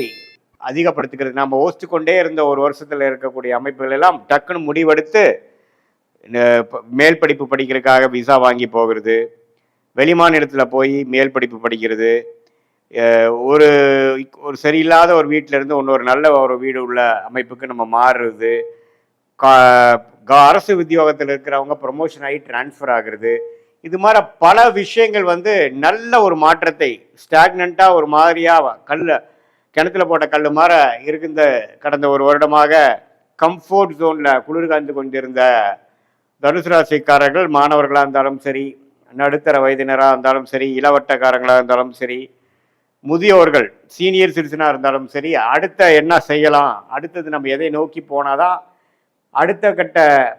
அதிகப்படுத்திக்கிறது, நம்ம யோசிச்சு கொண்டே இருந்த ஒரு வருஷத்தில் இருக்கக்கூடிய அமைப்புகள் எல்லாம் டக்குன்னு முடிவெடுத்து மேல் படிப்பு படிக்கிறதுக்காக விசா வாங்கி போகிறது, வெளிமாநிலத்தில் போய் மேல் படிப்பு படிக்கிறது, ஒரு சரியில்லாத ஒரு வீட்டிலேருந்து இன்னொரு நல்ல ஒரு வீடு உள்ள அமைப்புக்கு நம்ம மாறுறது, அரசு உத்தியோகத்தில் இருக்கிறவங்க ப்ரொமோஷன் ஆகி டிரான்ஸ்ஃபர் ஆகுறது, இது மாதிரி பல விஷயங்கள் வந்து நல்ல ஒரு மாற்றத்தை ஸ்டாக்னண்ட்டாக ஒரு மாதிரியாக கிணத்துல போட்ட கல் மாதிரி இருந்த கடந்த ஒரு வருடமாக கம்ஃபோர்ட் ஜோனில் குளிர் காய்ந்து கொண்டிருந்த தனுசு ராசிக்காரர்கள், மாணவர்களாக இருந்தாலும் சரி, நடுத்தர வயதினராக இருந்தாலும் சரி, இளவட்டக்காரங்களாக இருந்தாலும் சரி, முதியோர்கள் சீனியர் சிட்டிசனாக இருந்தாலும் சரி, அடுத்த என்ன செய்யலாம், அடுத்தது நம்ம எதை நோக்கி போனாதான் அடுத்த கட்ட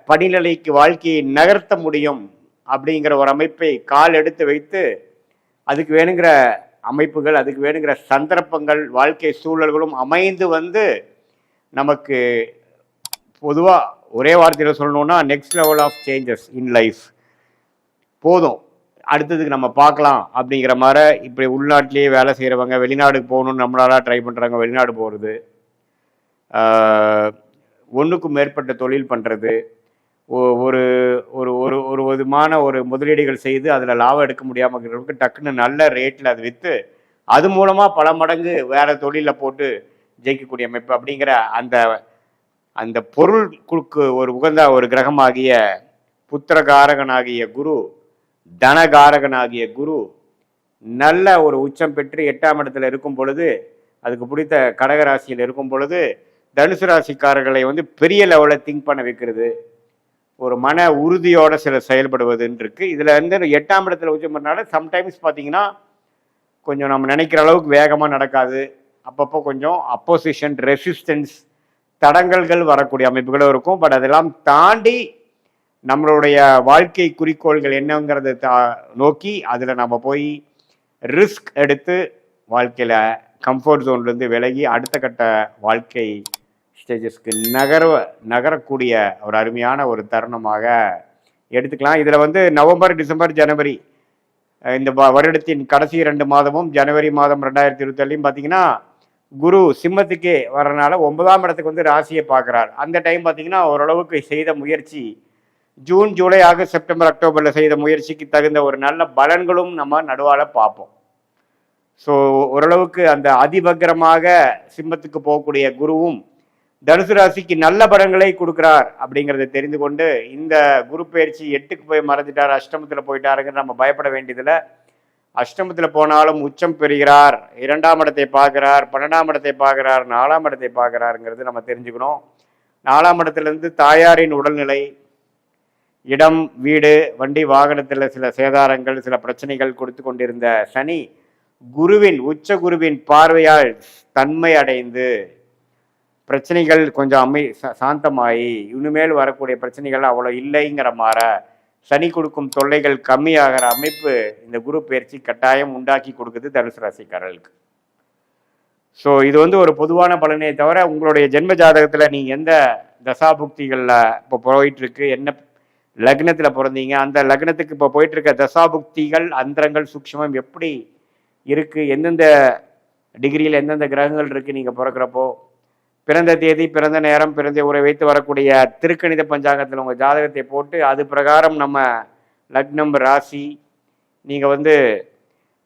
படிநிலைக்கு வாழ்க்கையை நகர்த்த முடியும் அப்படிங்கிற ஒரு அமைப்பை கால் எடுத்து வைத்து அதுக்கு வேணுங்கிற அமைப்புகள், அதுக்கு வேணுங்கிற சந்தர்ப்பங்கள், வாழ்க்கை சூழல்களும் அமைந்து வந்து நமக்கு பொதுவாக ஒரே வார்த்தையில் சொல்லணும்னா next level of changes in life போதும், அடுத்ததுக்கு நம்ம பார்க்கலாம் அப்படிங்கிற மாதிரி இப்படி உள்நாட்டிலேயே வேலை செய்கிறவங்க வெளிநாடுக்கு போகணுன்னு நம்மளால ட்ரை பண்ணுறாங்க, வெளிநாடு போகிறது, ஒன்றுக்கும் மேற்பட்ட தொழில் பண்ணுறது, ஒரு ஒரு ஒரு ஒரு விதமான ஒரு முதலீடுகள் செய்து அதில் லாபம் எடுக்க முடியாமல் இருக்கிறவங்களுக்கு டக்குன்னு நல்ல ரேட்டில் அது விற்று அது மூலமாக பல மடங்கு வேறு தொழிலில் போட்டு ஜெயிக்கக்கூடிய அமைப்பு அப்படிங்கிற அந்த அந்த பொருளுக்கு ஒரு உகந்த ஒரு கிரகமாகிய புத்திரகாரகனாகிய குரு, தனகாரகனாகிய குரு நல்ல ஒரு உச்சம் பெற்று 8ஆம் இடத்துல இருக்கும் பொழுது, அதுக்கு பிடித்த கடகராசியில் இருக்கும் பொழுது தனுசு ராசிக்காரர்களை வந்து பெரிய லெவலில் திங்க் பண்ண வைக்கிறது, ஒரு மன உறுதியோட சில செயல்படுவதுன்னு இருக்கு. இதுல இருந்து 8ஆம் இடத்துல உச்சம் பண்ணால சம்டைம்ஸ் பார்த்தீங்கன்னா கொஞ்சம் நம்ம நினைக்கிற அளவுக்கு வேகமாக நடக்காது, அப்பப்போ கொஞ்சம் அப்போசிஷன், ரெசிஸ்டன்ஸ், தடங்கல்கள் வரக்கூடிய அமைப்புகளும் இருக்கும். பட் அதெல்லாம் தாண்டி நம்மளுடைய வாழ்க்கை குறிக்கோள்கள் என்னங்கிறத நோக்கி அதில் நம்ம போய் ரிஸ்க் எடுத்து வாழ்க்கையில் கம்ஃபர்ட் ஜோன்லேருந்து விலகி அடுத்த கட்ட வாழ்க்கை ஸ்டேஜஸ்க்கு நகரக்கூடிய ஒரு அருமையான ஒரு தருணமாக எடுத்துக்கலாம். இதில் வந்து நவம்பர், டிசம்பர், ஜனவரி இந்த வருடத்தின் கடைசி 2 மாதமும் ஜனவரி மாதம் 2027 பார்த்தீங்கன்னா குரு சிம்மத்துக்கே வரனால 9ஆம் இடத்துக்கு வந்து ராசியை பார்க்குறார். அந்த டைம் பார்த்தீங்கன்னா ஓரளவுக்கு செய்த முயற்சி ஜூன், ஜூலை, ஆகஸ்ட், செப்டம்பர், அக்டோபரில் செய்த முயற்சிக்கு தகுந்த ஒரு நல்ல பலன்களும் நம்ம நடுவால பார்ப்போம். ஸோ ஓரளவுக்கு அந்த அதிபக்கிரமாக சிம்மத்துக்கு போகக்கூடிய குருவும் தனுசு ராசிக்கு நல்ல பலன்களை கொடுக்குறார் அப்படிங்கிறத தெரிந்து கொண்டு இந்த குரு பயிற்சி 8க்கு போய் மறைஞ்சிட்டார், அஷ்டமத்தில் போயிட்டாருங்கிற நம்ம பயப்பட வேண்டியதில்லை. அஷ்டமத்தில் போனாலும் உச்சம் பெறுகிறார், 2ஆம் இடத்தை பார்க்குறார், 12ஆம் இடத்தை பார்க்குறார், 4ஆம் இடத்தை பார்க்குறாருங்கிறது நம்ம தெரிஞ்சுக்கணும். 4ஆம் இடத்துலேருந்து தாயாரின் உடல்நிலை, இடம், வீடு, வண்டி வாகனத்தில் சில சேதாரங்கள், சில பிரச்சனைகள் கொடுத்து கொண்டிருந்த சனி குருவின் உச்ச குருவின் பார்வையால் தன்மை அடைந்து பிரச்சனைகள் கொஞ்சம் சாந்தமாகி இனிமேல் வரக்கூடிய பிரச்சனைகள் அவ்வளோ இல்லைங்கிற மாதிரி சனி கொடுக்கும் தொல்லைகள் கம்மியாகிற அமைப்பு இந்த குரு பயிற்சி கட்டாயம் உண்டாக்கி கொடுக்குது தனுசு ராசிக்காரர்களுக்கு. ஸோ இது வந்து ஒரு பொதுவான பலனே தவிர உங்களுடைய ஜென்ம ஜாதகத்தில் நீங்கள் எந்த தசாபுக்திகளில் இப்போ போயிட்டுருக்கு, என்ன லக்னத்தில் பிறந்தீங்க, அந்த லக்னத்துக்கு இப்போ போயிட்டுருக்க தசாபுக்திகள், அந்தரங்கள், சூக்ஷ்மம் எப்படி இருக்குது, எந்தெந்த டிகிரியில் எந்தெந்த கிரகங்கள் இருக்குது, நீங்கள் பிறக்கிறப்போ பிறந்த தேதி, பிறந்த நேரம், பிறந்த உரை வைத்து வரக்கூடிய திருக்கணித பஞ்சாங்கத்தில் உங்கள் ஜாதகத்தை போட்டு அது பிரகாரம் நம்ம லக்னம், ராசி, நீங்கள் வந்து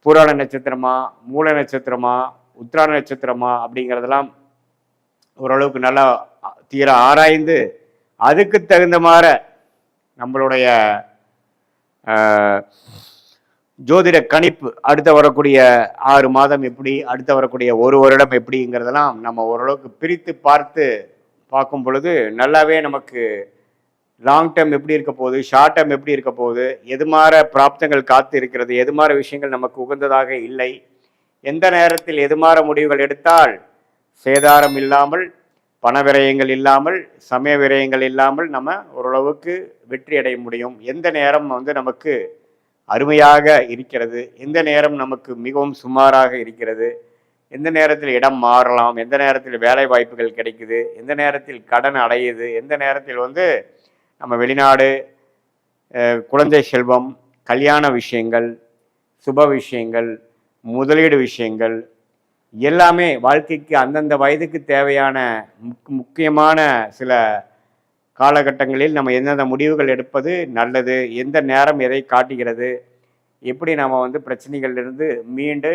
பூராட நட்சத்திரமா, மூல நட்சத்திரமா, உத்திராட நட்சத்திரமா அப்படிங்கிறதெல்லாம் ஓரளவுக்கு நல்லா தீர ஆராய்ந்து அதுக்கு தகுந்த மாதிரி நம்மளுடைய ஜோதிட கணிப்பு அடுத்த வரக்கூடிய 6 மாதம் எப்படி, அடுத்த வரக்கூடிய 1 வருடம் எப்படிங்கிறதெல்லாம் நம்ம ஓரளவுக்கு பிரித்து பார்க்கும் பொழுது நல்லாவே நமக்கு லாங் டேர்ம் எப்படி இருக்க போகுது, ஷார்ட் டேர்ம் எப்படி இருக்க போகுது, எது மாதிரி பிராப்தங்கள் காத்து இருக்கிறது, எது மாதிரி விஷயங்கள் நமக்கு உகந்ததாக இல்லை, எந்த நேரத்தில் எது மாதிரி முடிவுகள் எடுத்தால் சேதாரம் இல்லாமல், பண விரயங்கள் இல்லாமல், சமய விரயங்கள் இல்லாமல் நம்ம ஓரளவுக்கு வெற்றி அடைய முடியும், எந்த நேரம் வந்து நமக்கு அருமையாக இருக்கிறது, எந்த நேரம் நமக்கு மிகவும் சுமாராக இருக்கிறது, எந்த நேரத்தில் இடம் மாறலாம், எந்த நேரத்தில் வேலை வாய்ப்புகள் கிடைக்குது, எந்த நேரத்தில் கடன் அடையுது, எந்த நேரத்தில் வந்து நம்ம வெளிநாடு, குழந்தை செல்வம், கல்யாண விஷயங்கள், சுப விஷயங்கள், முதலீடு விஷயங்கள் எல்லாமே வாழ்க்கைக்கு அந்தந்த வயதுக்கு தேவையான முக்கியமான சில காலகட்டங்களில் நம்ம எந்தெந்த முடிவுகள் எடுப்பது நல்லது, எந்த நேரம் எதை காட்டுகிறது, எப்படி நம்ம வந்து பிரச்சனைகளிலிருந்து மீண்டு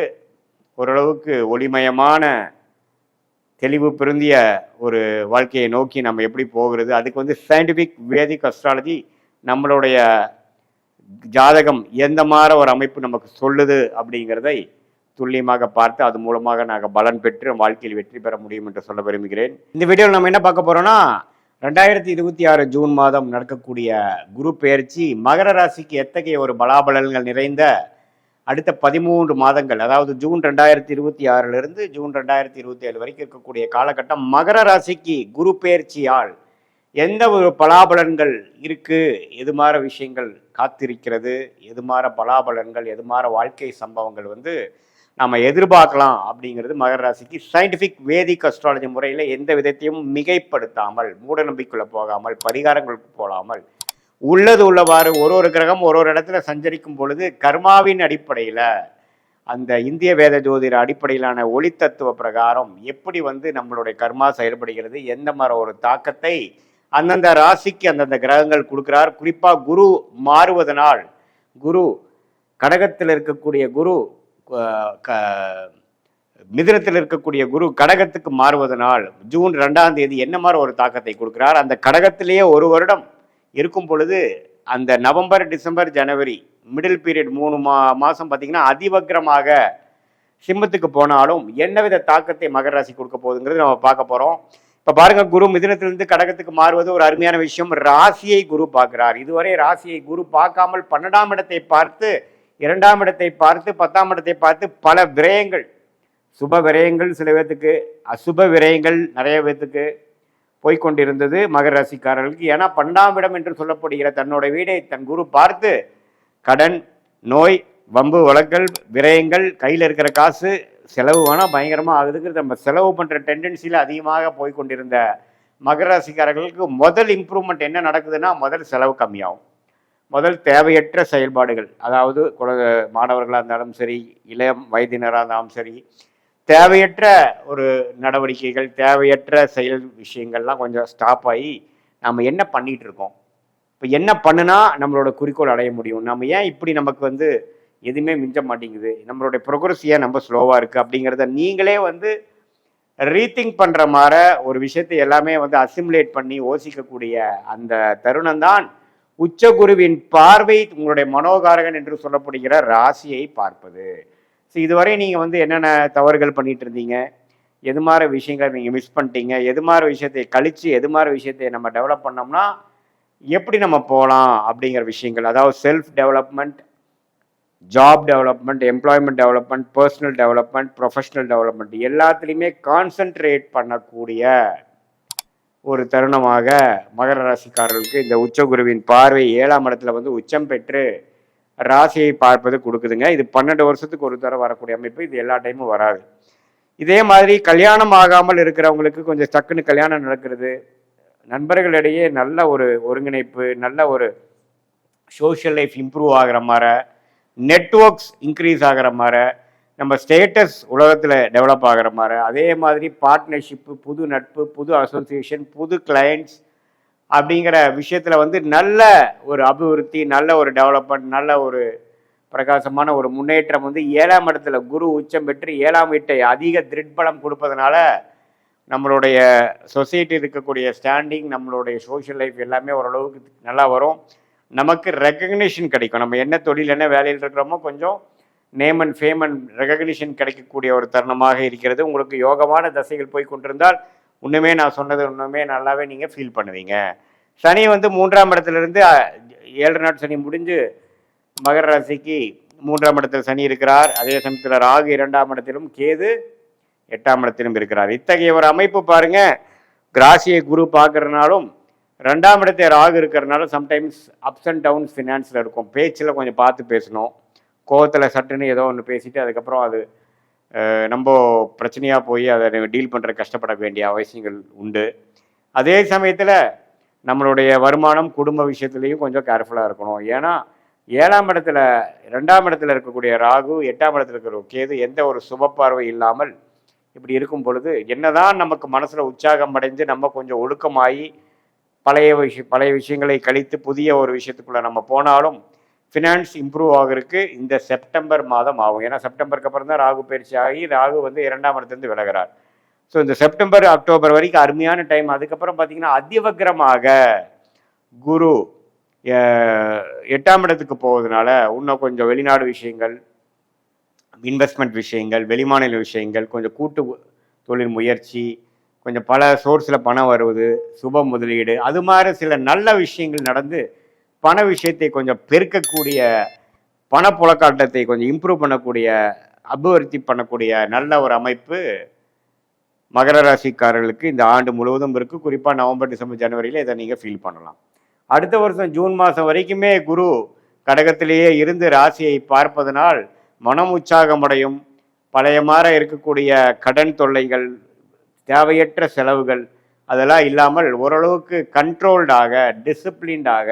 ஓரளவுக்கு ஒளிமயமான தெளிவு பொருந்திய ஒரு வாழ்க்கையை நோக்கி நம்ம எப்படி போகிறது, அதுக்கு வந்து சயின்டிஃபிக் வேதிக் அஸ்ட்ராலஜி நம்மளுடைய ஜாதகம் எந்த மாதிரி ஒரு அமைப்பு நமக்கு சொல்லுது அப்படிங்கிறதை துல்லியமாக பார்த்து அது மூலமாக நாங்கள் பலன் பெற்று வாழ்க்கையில் வெற்றி பெற முடியும் என்று சொல்ல விரும்புகிறேன். இந்த வீடியோவில் நம்ம என்ன பார்க்க போகிறோம்னா 2026 ஜூன் மாதம் நடக்கக்கூடிய குரு பெயர்ச்சி மகர ராசிக்கு எத்தகைய ஒரு பலாபலன்கள் நிறைந்த அடுத்த 13 மாதங்கள், அதாவது ஜூன் 2026 ஜூன் 2027 வரைக்கும் இருக்கக்கூடிய காலகட்டம் மகர ராசிக்கு குரு பெயர்ச்சியால் எந்த ஒரு பலாபலன்கள் இருக்கு, எது மாதிரி விஷயங்கள் காத்திருக்கிறது, எது மாதிரி பலாபலன்கள், எது மாதிரி வாழ்க்கை சம்பவங்கள் வந்து நம்ம எதிர்பார்க்கலாம் அப்படிங்கிறது மகர ராசிக்கு சயின்டிஃபிக் வேதிக் அஸ்ட்ராலஜி முறையில் எந்த விதத்தையும் மிகைப்படுத்தாமல், மூட நம்பிக்கைக்குள்ள போகாமல், பரிகாரங்களுக்கு போகாமல், உள்ளது உள்ளவாறு ஒரு கிரகம் ஒரு இடத்துல சஞ்சரிக்கும் பொழுது கர்மாவின் அடிப்படையில், அந்த இந்திய வேத ஜோதிட அடிப்படையிலான ஒளி தத்துவ பிரகாரம் எப்படி வந்து நம்மளுடைய கர்மா செயல்படுகிறது, எந்த மாதிரி ஒரு தாக்கத்தை அந்தந்த ராசிக்கு அந்தந்த கிரகங்கள் கொடுக்கிறார். குறிப்பாக குரு மாறுவதனால், குரு கடகத்தில் இருக்கக்கூடிய குரு மிதுனத்தில் இருக்கக்கூடிய குரு கடகத்துக்கு மாறுவதனால் ஜூன் 2ஆம் தேதி என்ன மாதிரி ஒரு தாக்கத்தை கொடுக்கிறார். அந்த கடகத்திலேயே ஒரு வருடம் இருக்கும் பொழுது அந்த நவம்பர் டிசம்பர் ஜனவரி மிடில் பீரியட் 3 மாதம் பார்த்தீங்கன்னா அதிவக்ரமாக சிம்மத்துக்கு போனாலும் என்னவித தாக்கத்தை மகர ராசி கொடுக்க போகுதுங்கிறது நம்ம பார்க்க போகிறோம். இப்போ பாருங்க, குரு மிதுனத்திலிருந்து கடகத்துக்கு மாறுவது ஒரு அருமையான விஷயம். ராசியை குரு பார்க்கிறார். இதுவரை ராசியை குரு பார்க்காமல் 12ஆம் இடத்தை பார்த்து, 2ஆம் இடத்தை பார்த்து, 10ஆம் இடத்தை பார்த்து பல விரயங்கள், சுப விரயங்கள் சில பேர்த்துக்கு, அசுப விரயங்கள் நிறைய பேர்த்துக்கு போய்கொண்டிருந்தது மகர ராசிக்காரர்களுக்கு. ஏன்னா 12ஆம் இடம் என்று சொல்லப்படுகிற தன்னோட வீடை தன் குரு பார்த்து கடன், நோய், வம்பு வழக்கல், விரயங்கள், கையில் இருக்கிற காசு செலவு வேணால் பயங்கரமாக ஆகுதுக்கு நம்ம செலவு பண்ணுற டெண்டன்சியில் அதிகமாக போய்கொண்டிருந்த மகர ராசிக்காரர்களுக்கு முதல் இம்ப்ரூவ்மெண்ட் என்ன நடக்குதுன்னா, முதல் செலவு கம்மியாகும். முதல் தேவையற்ற செயல்பாடுகள், அதாவது மாணவர்களாக இருந்தாலும் சரி, இளம் வயதினராக இருந்தாலும் சரி, தேவையற்ற ஒரு நடவடிக்கைகள், தேவையற்ற செயல் விஷயங்கள்லாம் கொஞ்சம் ஸ்டாப் ஆகி நம்ம என்ன பண்ணிகிட்டு இருக்கோம், இப்போ என்ன பண்ணுனா நம்மளோட குறிக்கோள் அடைய முடியும், நம்ம ஏன் இப்படி நமக்கு வந்து எதுவுமே மிஞ்ச மாட்டேங்குது, நம்மளுடைய ப்ரோக்ரஸ் ஏன் நம்ம ஸ்லோவாக இருக்குது அப்படிங்கிறத நீங்களே வந்து ரீதிங்க் பண்ணுற மாதிரி ஒரு விஷயத்தை எல்லாமே வந்து அசிமுலேட் பண்ணி யோசிக்கக்கூடிய அந்த தருணம் தான் உச்சகுருவின் பார்வை உங்களுடைய மனோகாரகன் என்று சொல்லப்படுகிற ராசியை பார்ப்பது. ஸோ இதுவரை நீங்கள் வந்து என்னென்ன தவறுகள் பண்ணிட்டு இருந்தீங்க, எது மாதிரி விஷயங்களை நீங்கள் மிஸ் பண்ணிட்டீங்க, எது மாதிரி விஷயத்தை கழித்து எது மாதிரி விஷயத்தை நம்ம டெவலப் பண்ணோம்னா எப்படி நம்ம போகலாம் அப்படிங்கிற விஷயங்கள், அதாவது self development, job development, employment development, personal development, professional development எல்லாத்துலேயுமே கான்சென்ட்ரேட் பண்ணக்கூடிய ஒரு தருணமாக மகர ராசிக்காரர்களுக்கு இந்த உச்சகுருவின் பார்வை 7ஆம் இடத்துல வந்து உச்சம் பெற்று ராசியை பார்ப்பது கொடுக்குதுங்க. இது 12 வருஷத்துக்கு ஒரு தடவை வரக்கூடிய அமைப்பு. இது எல்லா டைமும் வராது. இதே மாதிரி கல்யாணம் ஆகாமல் இருக்கிறவங்களுக்கு கொஞ்சம் டக்குன்னு கல்யாணம் நடக்கிறது, நண்பர்களிடையே நல்ல ஒரு ஒருங்கிணைப்பு, நல்ல ஒரு சோஷியல் லைஃப் இம்ப்ரூவ் ஆகிற மாதிரி, நெட்ஒர்க்ஸ் இன்க்ரீஸ் ஆகிற மாதிரி, நம்ம ஸ்டேட்டஸ் உலகத்தில் டெவலப் ஆகிற மாதிரி, அதே மாதிரி பார்ட்னர்ஷிப்பு, புது நட்பு, புது அசோசியேஷன், புது கிளைண்ட்ஸ் அப்படிங்கிற விஷயத்தில் வந்து நல்ல ஒரு அபிவிருத்தி, நல்ல ஒரு டெவலப்மெண்ட், நல்ல ஒரு பிரகாசமான ஒரு முன்னேற்றம் வந்து 7ஆம் இடத்துல குரு உச்சம் பெற்று 7ஆம் வீட்டை அதிக திருட்பலம் கொடுப்பதனால நம்மளுடைய சொசைட்டி இருக்கக்கூடிய ஸ்டாண்டிங், நம்மளுடைய சோஷியல் லைஃப் எல்லாமே ஓரளவுக்கு நல்லா வரும். நமக்கு ரெக்கக்னிஷன் கிடைக்கும். நம்ம என்ன தொழில் என்ன வேலையில் இருக்கிறோமோ கொஞ்சம் name and fame and recognition கிடைக்கக்கூடிய ஒரு தருணமாக இருக்கிறது. உங்களுக்கு யோகமான தசைகள் போய் கொண்டிருந்தால் இன்னுமே நான் சொன்னது இன்னுமே நல்லாவே நீங்கள் ஃபீல் பண்ணுவீங்க. சனி வந்து 3ஆம் இடத்துலேருந்து 7 நாள் சனி முடிஞ்சு மகர ராசிக்கு 3ஆம் இடத்தில் சனி இருக்கிறார். அதே சமயத்தில் ராகு 2ஆம் இடத்திலும், கேது 8ஆம் இடத்திலும் இருக்கிறார். இத்தகைய ஒரு அமைப்பு பாருங்க. ராசியை குரு பார்க்கறதுனாலும் 2ஆம் இடத்தை ராகு இருக்கிறதுனால சம்டைம்ஸ் அப்ஸ் அண்ட் டவுன்ஸ் ஃபினான்ஸில் இருக்கும். பேச்சில் கொஞ்சம் பார்த்து பேசணும். கோவத்தில் சட்டுன்னு ஏதோ ஒன்று பேசிட்டு அதுக்கப்புறம் அது நம்ம பிரச்சனையாக போய் அதை டீல் பண்ணுற கஷ்டப்பட வேண்டிய அவசியங்கள் உண்டு. அதே சமயத்தில் நம்மளுடைய வருமானம், குடும்ப விஷயத்துலேயும் கொஞ்சம் கேர்ஃபுல்லாக இருக்கணும். ஏன்னா 7ஆம் இடத்துல 2ஆம் இடத்துல இருக்கக்கூடிய ராகு, 8ஆம் இடத்துல இருக்கிற கேது எந்த ஒரு சுப பார்வை இல்லாமல் இப்படி இருக்கும் பொழுது என்னதான் நமக்கு மனசில் உற்சாகம் அடைஞ்சு நம்ம கொஞ்சம் ஒழுக்கமாகி பழைய விஷயங்களை கழித்து புதிய ஒரு விஷயத்துக்குள்ளே நம்ம போனாலும் ஃபினான்ஸ் இம்ப்ரூவ் ஆகிறதுக்கு இந்த செப்டம்பர் மாதம் ஆகும். ஏன்னா செப்டம்பருக்கு அப்புறம் தான் ராகு பயிற்சி ஆகி ராகு வந்து 2ஆம் இடத்துலேருந்து விலகிறார். ஸோ இந்த செப்டம்பர் அக்டோபர் வரைக்கும் அருமையான டைம். அதுக்கப்புறம் பார்த்தீங்கன்னா அதிவக்ரமாக குரு 8ஆம் இடத்துக்கு போவதனால இன்னும் கொஞ்சம் வெளிநாடு விஷயங்கள், இன்வெஸ்ட்மெண்ட் விஷயங்கள், வெளிமாநில விஷயங்கள், கொஞ்சம் கூட்டு தொழில் முயற்சி, கொஞ்சம் பல சோர்ஸில் பணம் வருவது, சுப முதலீடு, அது மாதிரி சில நல்ல விஷயங்கள் நடந்து பண விஷயத்தை கொஞ்சம் பெருக்கக்கூடிய பணப்புழக்காட்டத்தை கொஞ்சம் இம்ப்ரூவ் பண்ணக்கூடிய, அபிவிருத்தி பண்ணக்கூடிய நல்ல ஒரு அமைப்பு மகர ராசிக்காரர்களுக்கு இந்த ஆண்டு முழுவதும் இருக்கு. குறிப்பா நவம்பர், டிசம்பர், ஜனவரியில இதை நீங்க ஃபீல் பண்ணலாம். அடுத்த வருஷம் ஜூன் மாதம் வரைக்குமே குரு கடகத்திலேயே இருந்து ராசியை பார்ப்பதனால் மனம் உற்சாகமடையும். பழைய மாற இருக்கக்கூடிய கடன் தொல்லைகள், தேவையற்ற செலவுகள் அதெல்லாம் இல்லாமல் ஓரளவுக்கு கண்ட்ரோல்டாக, டிசிப்ளின்டாக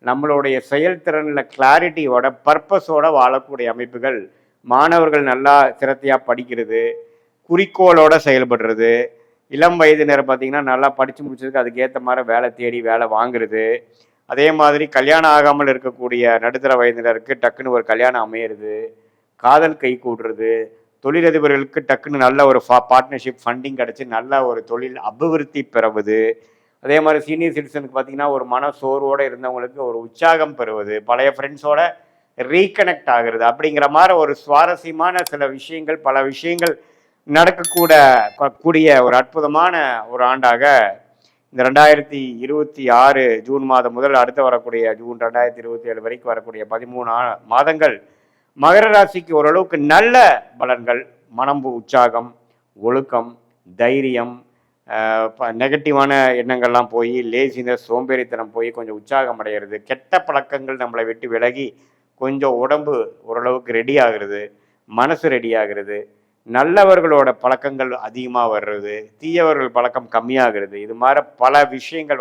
நம்மளுடைய செயல்திறனில் கிளாரிட்டியோட, பர்பஸோட வாழக்கூடிய அமைப்புகள். மாணவர்கள் நல்லா சிரத்தையாக படிக்கிறது, குறிக்கோளோட செயல்படுறது. இளம் வயதினர் பார்த்தீங்கன்னா நல்லா படித்து முடிச்சதுக்கு அதுக்கேற்ற மாதிரி வேலை தேடி வேலை வாங்குறது. அதே மாதிரி கல்யாணம் ஆகாமல் இருக்கக்கூடிய நடுத்தர வயதினருக்கு டக்குன்னு ஒரு கல்யாணம் அமையிறது, காதல் கை கூடுறது, தொழிலதிபர்களுக்கு டக்குன்னு நல்ல ஒரு பார்ட்னர்ஷிப் ஃபண்டிங் கிடச்சி நல்ல ஒரு தொழில் அபிவிருத்தி பெறுவது. அதே மாதிரி சீனியர் சிட்டிசனுக்கு பார்த்தீங்கன்னா ஒரு மன சோர்வோடு இருந்தவங்களுக்கு ஒரு உற்சாகம் பெறுவது, பழைய ஃப்ரெண்ட்ஸோட ரீகனெக்ட் ஆகுறது, அப்படிங்கிற மாதிரி ஒரு சுவாரஸ்யமான சில விஷயங்கள், பல விஷயங்கள் நடக்கக்கூட ஒரு அற்புதமான ஒரு ஆண்டாக இந்த 2026 ஜூன் மாதம் முதல் அடுத்து வரக்கூடிய ஜூன் 2027 வரைக்கும் வரக்கூடிய 13 மாதங்கள் மகர ராசிக்கு ஓரளவுக்கு நல்ல பலன்கள். மனம்பு உற்சாகம், ஒழுக்கம், தைரியம், நெகட்டிவான எண்ணங்கள்லாம் போய் லேசினஸ், சோம்பேறித்தனம் போய் கொஞ்சம் உற்சாகம் அடைகிறது. கெட்ட பழக்கங்கள் நம்மளை விட்டு விலகி கொஞ்சம் உடம்பு ஓரளவுக்கு ரெடி ஆகுறது, மனசு ரெடி ஆகுறது, நல்லவர்களோட பழக்கங்கள் அதிகமாக வர்றது, தீயவர்கள் பழக்கம் கம்மியாகிறது. இது மாதிரி பல விஷயங்கள்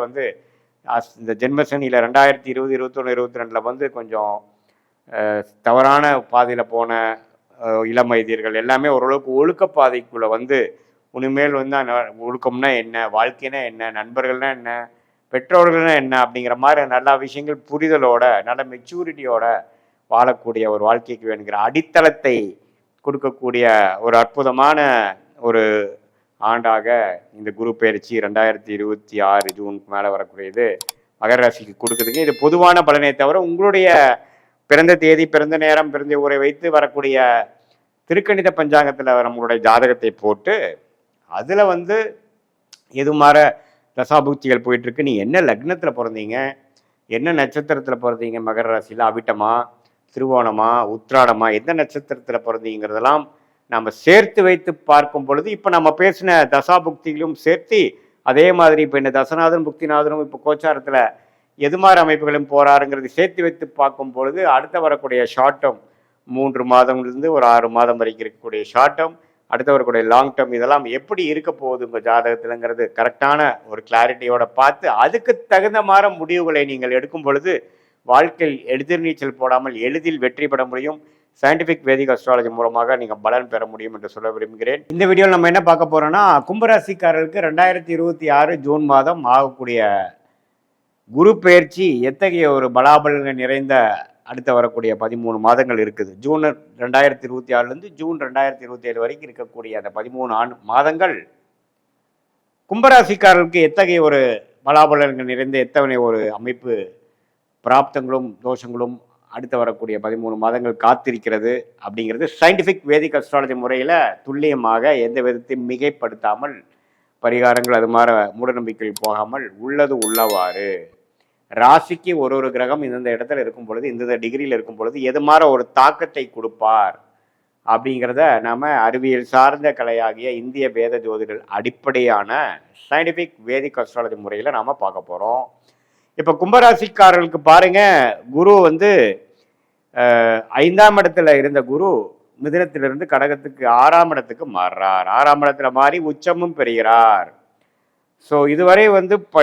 இந்த ஜென்மசனியில் 2020, 21, 22 வந்து கொஞ்சம் தவறான பாதையில் போன இளம் வயதியர்கள் எல்லாமே ஓரளவுக்கு ஒழுக்க பாதைக்குள்ளே உனிமேல் ஒழுக்கம்னா என்ன, வாழ்க்கைனா என்ன, நண்பர்கள்னா என்ன, பெற்றோர்கள்னா என்ன அப்படிங்கிற மாதிரி நல்ல விஷயங்கள் புரிதலோட, நல்ல மெச்சூரிட்டியோட வாழக்கூடிய ஒரு வாழ்க்கைக்கு வேணுங்கிற அடித்தளத்தை கொடுக்கக்கூடிய ஒரு அற்புதமான ஒரு ஆண்டாக இந்த குரு பயிற்சி 2026 ஜூனுக்கு மேலே வரக்கூடியது மகர ராசிக்கு கொடுக்குதுங்க. இது பொதுவான பலனை தவிர உங்களுடைய பிறந்த தேதி, பிறந்த நேரம், பிறந்த ஊரை வைத்து வரக்கூடிய திருக்கணித பஞ்சாங்கத்தில் நம்மளுடைய ஜாதகத்தை போட்டு அதில் எது மாதிரி தசாபுக்திகள் போயிட்டுருக்கு, நீ என்ன லக்னத்தில் பிறந்தீங்க, என்ன நட்சத்திரத்தில் பிறந்தீங்க, மகர ராசியில் அவிட்டமா, திருவோணமா, உத்திராடமா, எந்த நட்சத்திரத்தில் பிறந்தீங்கிறதெல்லாம் நம்ம சேர்த்து வைத்து பார்க்கும் பொழுது இப்போ நம்ம பேசின தசாபுக்திகளும் சேர்த்து அதே மாதிரி இப்போ இந்த தசநாதன் புக்திநாதனும் இப்போ கோச்சாரத்தில் எது மாதிரி அமைப்புகளும் போறாருங்கிறது சேர்த்து வைத்து பார்க்கும் பொழுது அடுத்த வரக்கூடிய ஷார்ட் டேர்ம் 3 மாதம்லேருந்து ஒரு 6 மாதம் வரைக்கும் இருக்கக்கூடிய ஷார்ட் டேர்ம், அடுத்த வரக்கூடிய லாங் டேர்ம் இதெல்லாம் எப்படி இருக்க போகுது உங்கள் ஜாதகத்தில்ங்கிறது கரெக்டான ஒரு கிளாரிட்டியோட பார்த்து அதுக்கு தகுந்த மாதிரி முடிவுகளை நீங்கள் எடுக்கும் பொழுது வாழ்க்கையில் எதிர்நீச்சல் போடாமல் எளிதில் வெற்றி பெற முடியும். சயின்டிஃபிக் வேதிக் அஸ்ட்ராலஜி மூலமாக நீங்கள் பலன் பெற முடியும் என்று சொல்ல விரும்புகிறேன். இந்த வீடியோவில் நம்ம என்ன பார்க்க போறோம்னா, கும்பராசிக்காரர்களுக்கு 2026 ஜூன் மாதம் ஆகக்கூடிய குரு பெயர்ச்சி எத்தகைய ஒரு பலாபலன்கள் நிறைந்த அடுத்த வரக்கூடிய 13 மாதங்கள் இருக்குது. ஜூன் 2026 ஜூன் 2027 வரைக்கும் இருக்கக்கூடிய அந்த 13 மாதங்கள் கும்பராசிக்காரர்களுக்கு எத்தகைய ஒரு பலாபலன்கள் நிறைந்த எத்தகைய ஒரு அமைப்பு, பிராப்தங்களும் தோஷங்களும் அடுத்து வரக்கூடிய 13 மாதங்கள் காத்திருக்கிறது அப்படிங்கிறது சயின்டிஃபிக் வேதிக் அஸ்ட்ராலஜி முறையில் துல்லியமாக எந்த விதத்தையும் மிகைப்படுத்தாமல் பரிகாரங்கள் அது மாதிரி மூடநம்பிக்கைகள் போகாமல் உள்ளது உள்ளவாறு ராசிக்கு ஒரு கிரகம் இந்தந்த இடத்துல இருக்கும் பொழுது, இந்தந்த டிகிரியில் இருக்கும் பொழுது எது மாதிரி ஒரு தாக்கத்தை கொடுப்பார் அப்படிங்கிறத நாம் அறிவியல் சார்ந்த கலையாகிய இந்திய வேத ஜோதிடர்கள் அடிப்படையான சயின்டிஃபிக் வேதிக் அஸ்ட்ராலஜி முறையில் நாம் பார்க்க போகிறோம். இப்போ கும்பராசிக்காரர்களுக்கு பாருங்க, குரு 5ஆம் இடத்துல இருந்த குரு மிதுனத்திலிருந்து கடகத்துக்கு 6ஆம் இடத்துக்கு மாறுறார். 6ஆம் இடத்துல மாறி உச்சமும் பெறுகிறார். ஸோ இதுவரை இப்போ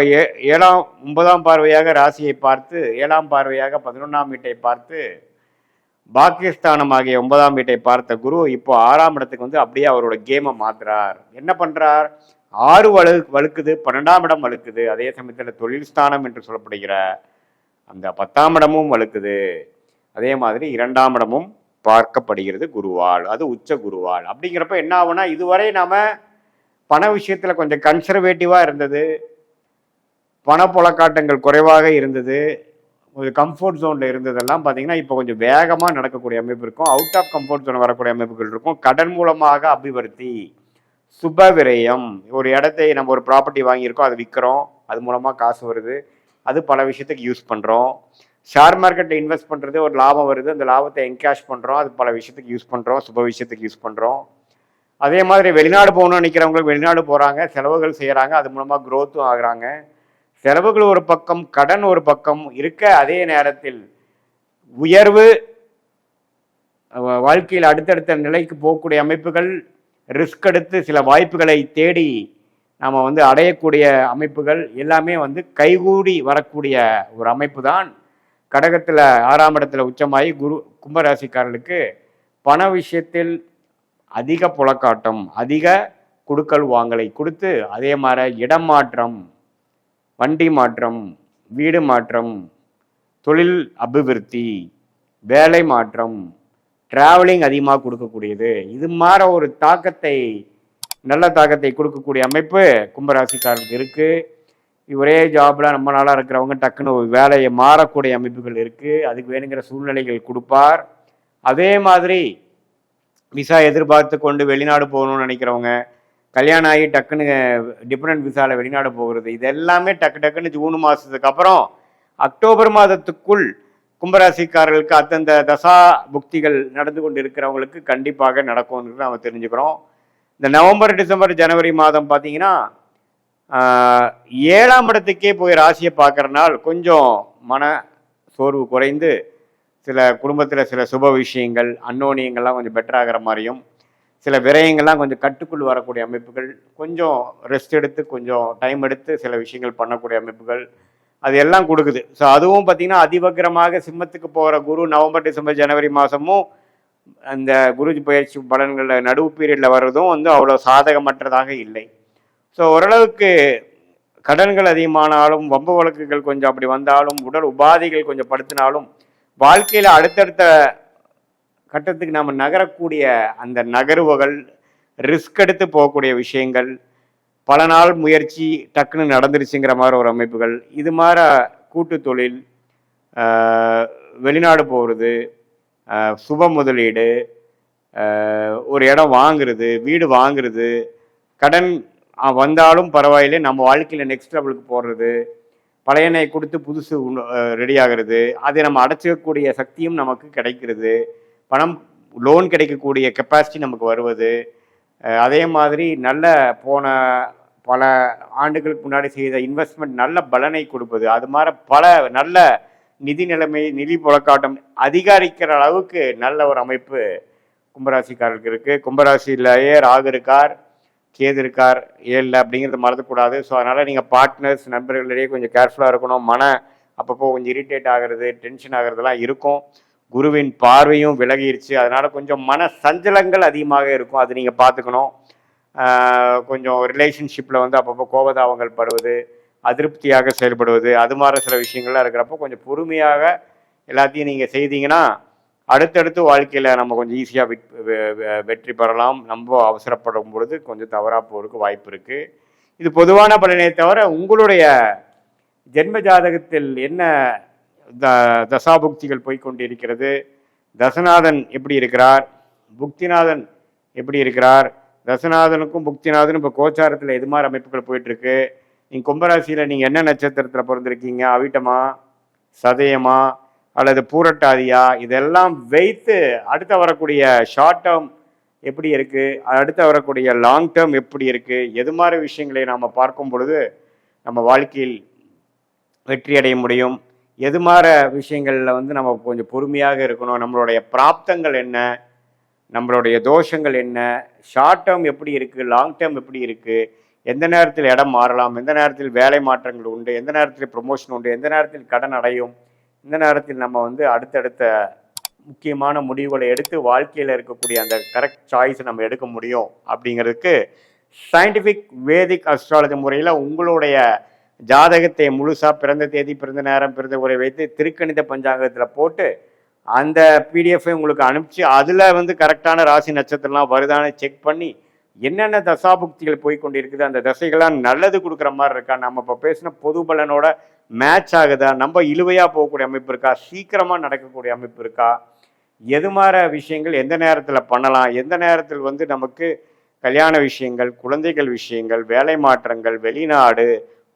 9ஆம் பார்வையாக ராசியை பார்த்து, 7ஆம் பார்வையாக 11ஆம் வீட்டை பார்த்து, பாக்கியஸ்தானமாகிய 9ஆம் வீட்டை பார்த்த குரு இப்போ 6ஆம் இடத்துக்கு அப்படியே அவரோட கேமை மாத்துறார். என்ன பண்றார்? 6 வலுக்குது, 12ஆம் இடம் வலுக்குது. அதே சமயத்தில் தொழில் ஸ்தானம் என்று சொல்லப்படுகிற அந்த 10ஆம் இடமும் வலுக்குது. அதே மாதிரி 2ஆம் இடமும் பார்க்கப்படுகிறது குருவால், அது உச்ச குருவால். அப்படிங்கிறப்ப என்ன ஆகுனா, இதுவரை நாம பண விஷயத்துல கொஞ்சம் கன்சர்வேட்டிவா இருந்தது, பணப்புழக்காட்டங்கள் குறைவாக இருந்தது, ஒரு கம்ஃபர்ட் ஜோன்ல இருந்ததெல்லாம் பார்த்தீங்கன்னா இப்போ கொஞ்சம் வேகமாக நடக்கக்கூடிய அமைப்பு இருக்கும். அவுட் ஆஃப் கம்ஃபர்ட் ஜோன் வரக்கூடிய அமைப்புகள் இருக்கும். கடன் மூலமாக அபிவிருத்தி, சுப விரயம், ஒரு இடத்தை நம்ம ஒரு ப்ராப்பர்ட்டி வாங்கியிருக்கோம், அது விற்கிறோம், அது மூலமாக காசு வருது, அது பல விஷயத்துக்கு யூஸ் பண்ணுறோம். ஷேர் மார்க்கெட்டில் இன்வெஸ்ட் பண்ணுறது ஒரு லாபம் வருது, அந்த லாபத்தை என்கேஷ் பண்ணுறோம், அது பல விஷயத்துக்கு யூஸ் பண்ணுறோம், சுப விஷயத்துக்கு யூஸ் பண்ணுறோம். அதே மாதிரி வெளிநாடு போகணும்னு நினைக்கிறவங்களுக்கு வெளிநாடு போகிறாங்க, செலவுகள் செய்கிறாங்க, அது மூலமாக க்ரோத்தும் ஆகுறாங்க. செலவுகள் ஒரு பக்கம், கடன் ஒரு பக்கம் இருக்க, அதே நேரத்தில் உயர்வு, வாழ்க்கையில் அடுத்தடுத்த நிலைக்கு போகக்கூடிய அமைப்புகள், ரிஸ்க் எடுத்து சில வாய்ப்புகளை தேடி நாம் வந்து அடையக்கூடிய அமைப்புகள் எல்லாமே வந்து கைகூடி வரக்கூடிய ஒரு அமைப்பு தான். கடகத்தில் 6ஆம் இடத்துல உச்சமாகி குரு கும்பராசிக்காரர்களுக்கு பண விஷயத்தில் அதிக புழக்காட்டம், அதிக குடுக்கல் வாங்கலை கொடுத்து, அதே மாதிரி இடம் மாற்றம், வண்டி மாற்றம், வீடு மாற்றம், தொழில் அபிவிருத்தி, வேலை மாற்றம், டிராவலிங் அதிகமாக கொடுக்கக்கூடியது. இது மாதிரி ஒரு தாக்கத்தை, நல்ல தாக்கத்தை கொடுக்கக்கூடிய அமைப்பு கும்பராசிக்காரருக்கு இருக்கு. ஒரே ஜாப்ல ரொம்ப நாளாக இருக்கிறவங்க டக்குன்னு வேலையை மாறக்கூடிய அமைப்புகள் இருக்கு. அதுக்கு வேணுங்கிற சூழ்நிலைகள் கொடுப்பார். அதே மாதிரி விசா எதிர்பார்த்து கொண்டு வெளிநாடு போகணும்னு நினைக்கிறவங்க, கல்யாணம் ஆகி டக்குன்னு டிபெண்டன்ட் விசாவில் வெளிநாடு போகிறது, இது எல்லாமே டக்கு டக்குன்னு ஜூன் மாதத்துக்கு அப்புறம் அக்டோபர் மாதத்துக்குள் கும்பராசிக்காரர்களுக்கு அந்தந்த தசா புக்திகள் நடந்து கொண்டு இருக்கிறவங்களுக்கு கண்டிப்பாக நடக்கும்னு நம்ம தெரிஞ்சுக்கிறோம். இந்த நவம்பர், டிசம்பர், ஜனவரி மாதம் பார்த்தீங்கன்னா 7ஆம் இடத்துக்கே போய் ராசியை பார்க்கறனால் கொஞ்சம் மன சோர்வு குறைந்து, சில குடும்பத்தில் சில சுப விஷயங்கள், அன்னோனியங்கள்லாம் கொஞ்சம் பெட்டர் ஆகிற மாதிரியும், சில விரயங்கள்லாம் கொஞ்சம் கட்டுக்குள் வரக்கூடிய அமைப்புகள், கொஞ்சம் ரெஸ்ட் எடுத்து கொஞ்சம் டைம் எடுத்து சில விஷயங்கள் பண்ணக்கூடிய அமைப்புகள், அது எல்லாம் கொடுக்குது. ஸோ அதுவும் பார்த்தீங்கன்னா அதிவக்கரமாக சிம்மத்துக்கு போகிற குரு நவம்பர், டிசம்பர், ஜனவரி மாதமும் அந்த குரு பயிற்சி பலன்களில் நடுவு பீரியடில் வர்றதும் வந்து அவ்வளோ சாதகமற்றதாக இல்லை. ஸோ ஓரளவுக்கு கடன்கள் அதிகமானாலும், வம்பு வழக்குகள் கொஞ்சம் அப்படி வந்தாலும், உடல் உபாதைகள் கொஞ்சம் படுத்தினாலும், வாழ்க்கையில் அடுத்தடுத்த கட்டத்துக்கு நாம் நகரக்கூடிய அந்த நகர்வுகள், ரிஸ்க் எடுத்து போகக்கூடிய விஷயங்கள், பல நாள் முயற்சி டக்குன்னு நடந்துருச்சுங்கிற மாதிரி ஒரு அமைப்புகள், இது மாதிரி கூட்டு தொழில், வெளிநாடு போகிறது, சுப முதலீடு, ஒரு இடம் வாங்குறது, வீடு வாங்குறது, கடன் வந்தாலும் பரவாயில்லை நம்ம வாழ்க்கையில் நெக்ஸ்ட் லெவலுக்கு போடுறது, பழையனை கொடுத்து புதுசு ரெடி ஆகிறது, அதை நம்ம அடைச்சிக்கக்கூடிய சக்தியும் நமக்கு கிடைக்கிறது, பணம் லோன் கிடைக்கக்கூடிய கெப்பாசிட்டி நமக்கு வருவது, அதே மாதிரி நல்ல போன பல ஆண்டுகளுக்கு முன்னாடி செய்த இன்வெஸ்ட்மெண்ட் நல்ல பலனை கொடுப்பது, அது மாதிரி பல நல்ல நிதி நிலைமை, நிதி புழக்காட்டம் அதிகரிக்கிற அளவுக்கு நல்ல ஒரு அமைப்பு கும்பராசிக்காரருக்கு இருக்குது. கும்பராசியிலேயே ராகு இருக்கார், கேது இருக்கார் 7 அப்படிங்கிறத மறந்துக்கூடாது. ஸோ அதனால் நீங்கள் பார்ட்னர்ஸ், நண்பர்களிடையே கொஞ்சம் கேர்ஃபுல்லாக இருக்கணும். அப்பப்போ கொஞ்சம் இரிட்டேட் ஆகிறது, டென்ஷன் ஆகிறதுலாம் இருக்கும். குருவின் பார்வையும் விலகிருச்சு, அதனால் கொஞ்சம் மன சஞ்சலங்கள் அதிகமாக இருக்கும், அது நீங்கள் பார்த்துக்கணும். கொஞ்சம் ரிலேஷன்ஷிப்பில் வந்து அப்பப்போ கோபதாபங்கள் படுவது, அதிருப்தியாக செயல்படுவது, அது மாதிரி சில விஷயங்கள்லாம் இருக்கிறப்போ கொஞ்சம் பொறுமையாக எல்லாத்தையும் நீங்கள் செய்தீங்கன்னா அடுத்தடுத்து வாழ்க்கையில் நம்ம கொஞ்சம் ஈஸியாக வெற்றி பெறலாம். நம்ம அவசரப்படும் பொழுது கொஞ்சம் தவறாக போகிறதுக்கு வாய்ப்பு இருக்குது. இது பொதுவான பலனை தவிர உங்களுடைய ஜென்ம ஜாதகத்தில் என்ன தசாபுக்திகள் போய்கொண்டிருக்கிறது, தசநாதன் எப்படி இருக்கிறார், புக்திநாதன் எப்படி இருக்கிறார், தசநாதனுக்கும் புக்திநாதனும் இப்போ கோச்சாரத்தில் எது மாதிரி அமைப்புகள் போயிட்டுருக்கு, நீங்கள் கும்பராசியில் நீங்கள் என்ன நட்சத்திரத்தில் பிறந்திருக்கீங்க, அவிட்டமா, சதயமா அல்லது பூரட்டாதியா, இதெல்லாம் வைத்து அடுத்த வரக்கூடிய ஷார்ட் டேர்ம் எப்படி இருக்குது, அடுத்த வரக்கூடிய லாங் டேர்ம் எப்படி இருக்குது, எது மாதிரி விஷயங்களை நாம் பார்க்கும் பொழுது நம்ம வாழ்க்கையில் வெற்றி அடைய முடியும், எது மாதிரி விஷயங்களில் வந்து நம்ம கொஞ்சம் பொறுமையாக இருக்கணும், நம்மளுடைய பிராப்தங்கள் என்ன, நம்மளுடைய தோஷங்கள் என்ன, ஷார்ட் டேர்ம் எப்படி இருக்குது, லாங் டேர்ம் எப்படி இருக்குது, எந்த நேரத்தில் இடம் மாறலாம், எந்த நேரத்தில் வேலை மாற்றங்கள் உண்டு, எந்த நேரத்தில் ப்ரொமோஷன் உண்டு, எந்த நேரத்தில் கடன் அடையும், இந்த நேரத்தில் நம்ம வந்து அடுத்தடுத்த முக்கியமான முடிவுகளை எடுத்து வாழ்க்கையில் இருக்கக்கூடிய அந்த கரெக்ட் சாய்ஸை நம்ம எடுக்க முடியும். அப்படிங்கிறதுக்கு சயின்டிஃபிக் வேதிக் அஸ்ட்ராலஜி முறையில் உங்களுடைய ஜாதகத்தை முழுசாக பிறந்த தேதி, பிறந்த நேரம், பிறந்த உரை வைத்து திருக்கணித பஞ்சாங்கத்தில் போட்டு அந்த பிடிஎஃபை உங்களுக்கு அனுப்பிச்சு அதில் வந்து கரெக்டான ராசி நட்சத்திரம்லாம் வருதானே செக் பண்ணி என்னென்ன தசாபுக்திகள் போய்கொண்டிருக்குது, அந்த தசைகள்லாம் நல்லது கொடுக்குற மாதிரி இருக்கா, நம்ம இப்போ பேசின பொது பலனோட மேட்ச் ஆகுதா, நம்ம இழுவையாக போகக்கூடிய அமைப்பு இருக்கா, சீக்கிரமாக நடக்கக்கூடிய அமைப்பு இருக்கா, எது மாதிரி விஷயங்கள் எந்த நேரத்தில் பண்ணலாம், எந்த நேரத்தில் வந்து நமக்கு கல்யாண விஷயங்கள், குழந்தைகள் விஷயங்கள், வேலை மாற்றங்கள், வெளிநாடு,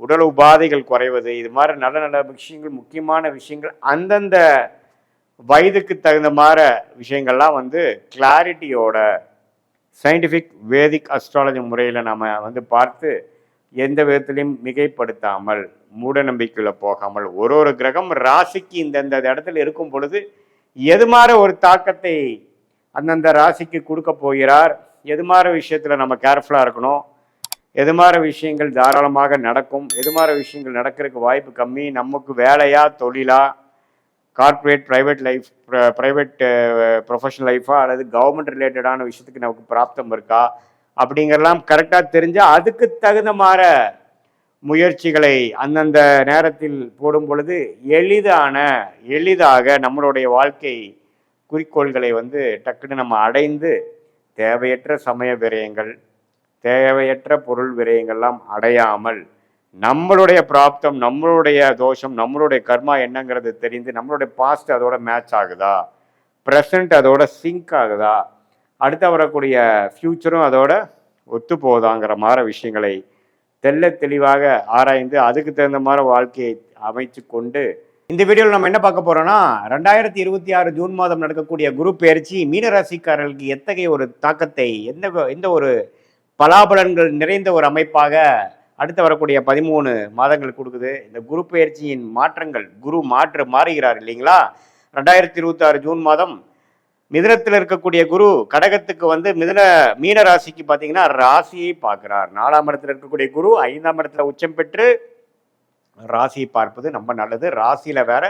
உடல் உபாதைகள் குறைவது, இது மாதிரி நல்ல நல்ல விஷயங்கள், முக்கியமான விஷயங்கள் அந்தந்த வயதுக்கு தகுந்த மாதிரி விஷயங்கள்லாம் வந்து கிளாரிட்டியோட சயின்டிஃபிக் வேதிக் அஸ்ட்ராலஜி முறையில் நம்ம பார்த்து எந்த விதத்திலையும் மிகைப்படுத்தாமல் மூட நம்பிக்கையில் போகாமல் ஒரு கிரகம் ராசிக்கு இந்தந்த இடத்துல இருக்கும் பொழுது எது மாதிரி ஒரு தாக்கத்தை அந்தந்த ராசிக்கு கொடுக்க போகிறார், எது மாதிரி விஷயத்தில் நம்ம கேர்ஃபுல்லாக இருக்கணும், எது மாதிரி விஷயங்கள் தாராளமாக நடக்கும், எது மாதிரி விஷயங்கள் நடக்கிறதுக்கு வாய்ப்பு கம்மி, நமக்கு வேலையா தொழிலா, corporate private life, private professional லைஃபா அல்லது கவர்மெண்ட் ரிலேட்டடான விஷயத்துக்கு நமக்கு பிராப்தம் இருக்கா அப்படிங்கிறலாம் கரெக்டாக தெரிஞ்சால் அதுக்கு தகுந்த மாதிரி முயற்சிகளை அந்தந்த நேரத்தில் போடும் பொழுது எளிதாக நம்மளுடைய வாழ்க்கை குறிக்கோள்களை டக்குன்னு நம்ம அடைந்து தேவையற்ற சமய விரயங்கள், தேவையற்ற பொருள் விரயங்கள்லாம் அடையாமல் நம்மளுடைய பிராப்தம், நம்மளுடைய தோஷம், நம்மளுடைய கர்மா என்னங்கிறது தெரிந்து நம்மளுடைய பாஸ்ட் அதோட மேட்ச் ஆகுதா, ப்ரெசண்ட் அதோட சிங்க் ஆகுதா, அடுத்த வரக்கூடிய ஃப்யூச்சரும் அதோட ஒத்து போதாங்கிற மாதிரி விஷயங்களை தெல்ல தெளிவாக ஆராய்ந்து அதுக்கு தகுந்த மாதிரி வாழ்க்கையை அமைச்சு கொண்டு இந்த வீடியோவில் நம்ம என்ன பார்க்க போறோம்னா 2026 ஜூன் மாதம் நடக்கக்கூடிய குரு பெயர்ச்சி மீனராசிக்காரர்களுக்கு எத்தகைய ஒரு தாக்கத்தை, எந்த ஒரு பலாபலன்கள் நிறைந்த ஒரு அமைப்பாக அடுத்து வரக்கூடிய 13 மாதங்கள் கொடுக்குது. இந்த குரு பெயர்ச்சியின் மாற்றங்கள், குரு மாறுகிறார் இல்லைங்களா. 2026 ஜூன் மாதம் மிதுனத்தில் இருக்கக்கூடிய குரு கடகத்துக்கு மீன ராசிக்கு பார்த்தீங்கன்னா ராசியை பார்க்கிறார். 4ஆம் இடத்துல இருக்கக்கூடிய குரு 5ஆம் இடத்துல உச்சம் பெற்று ராசியை பார்ப்பது ரொம்ப நல்லது. ராசியில வேற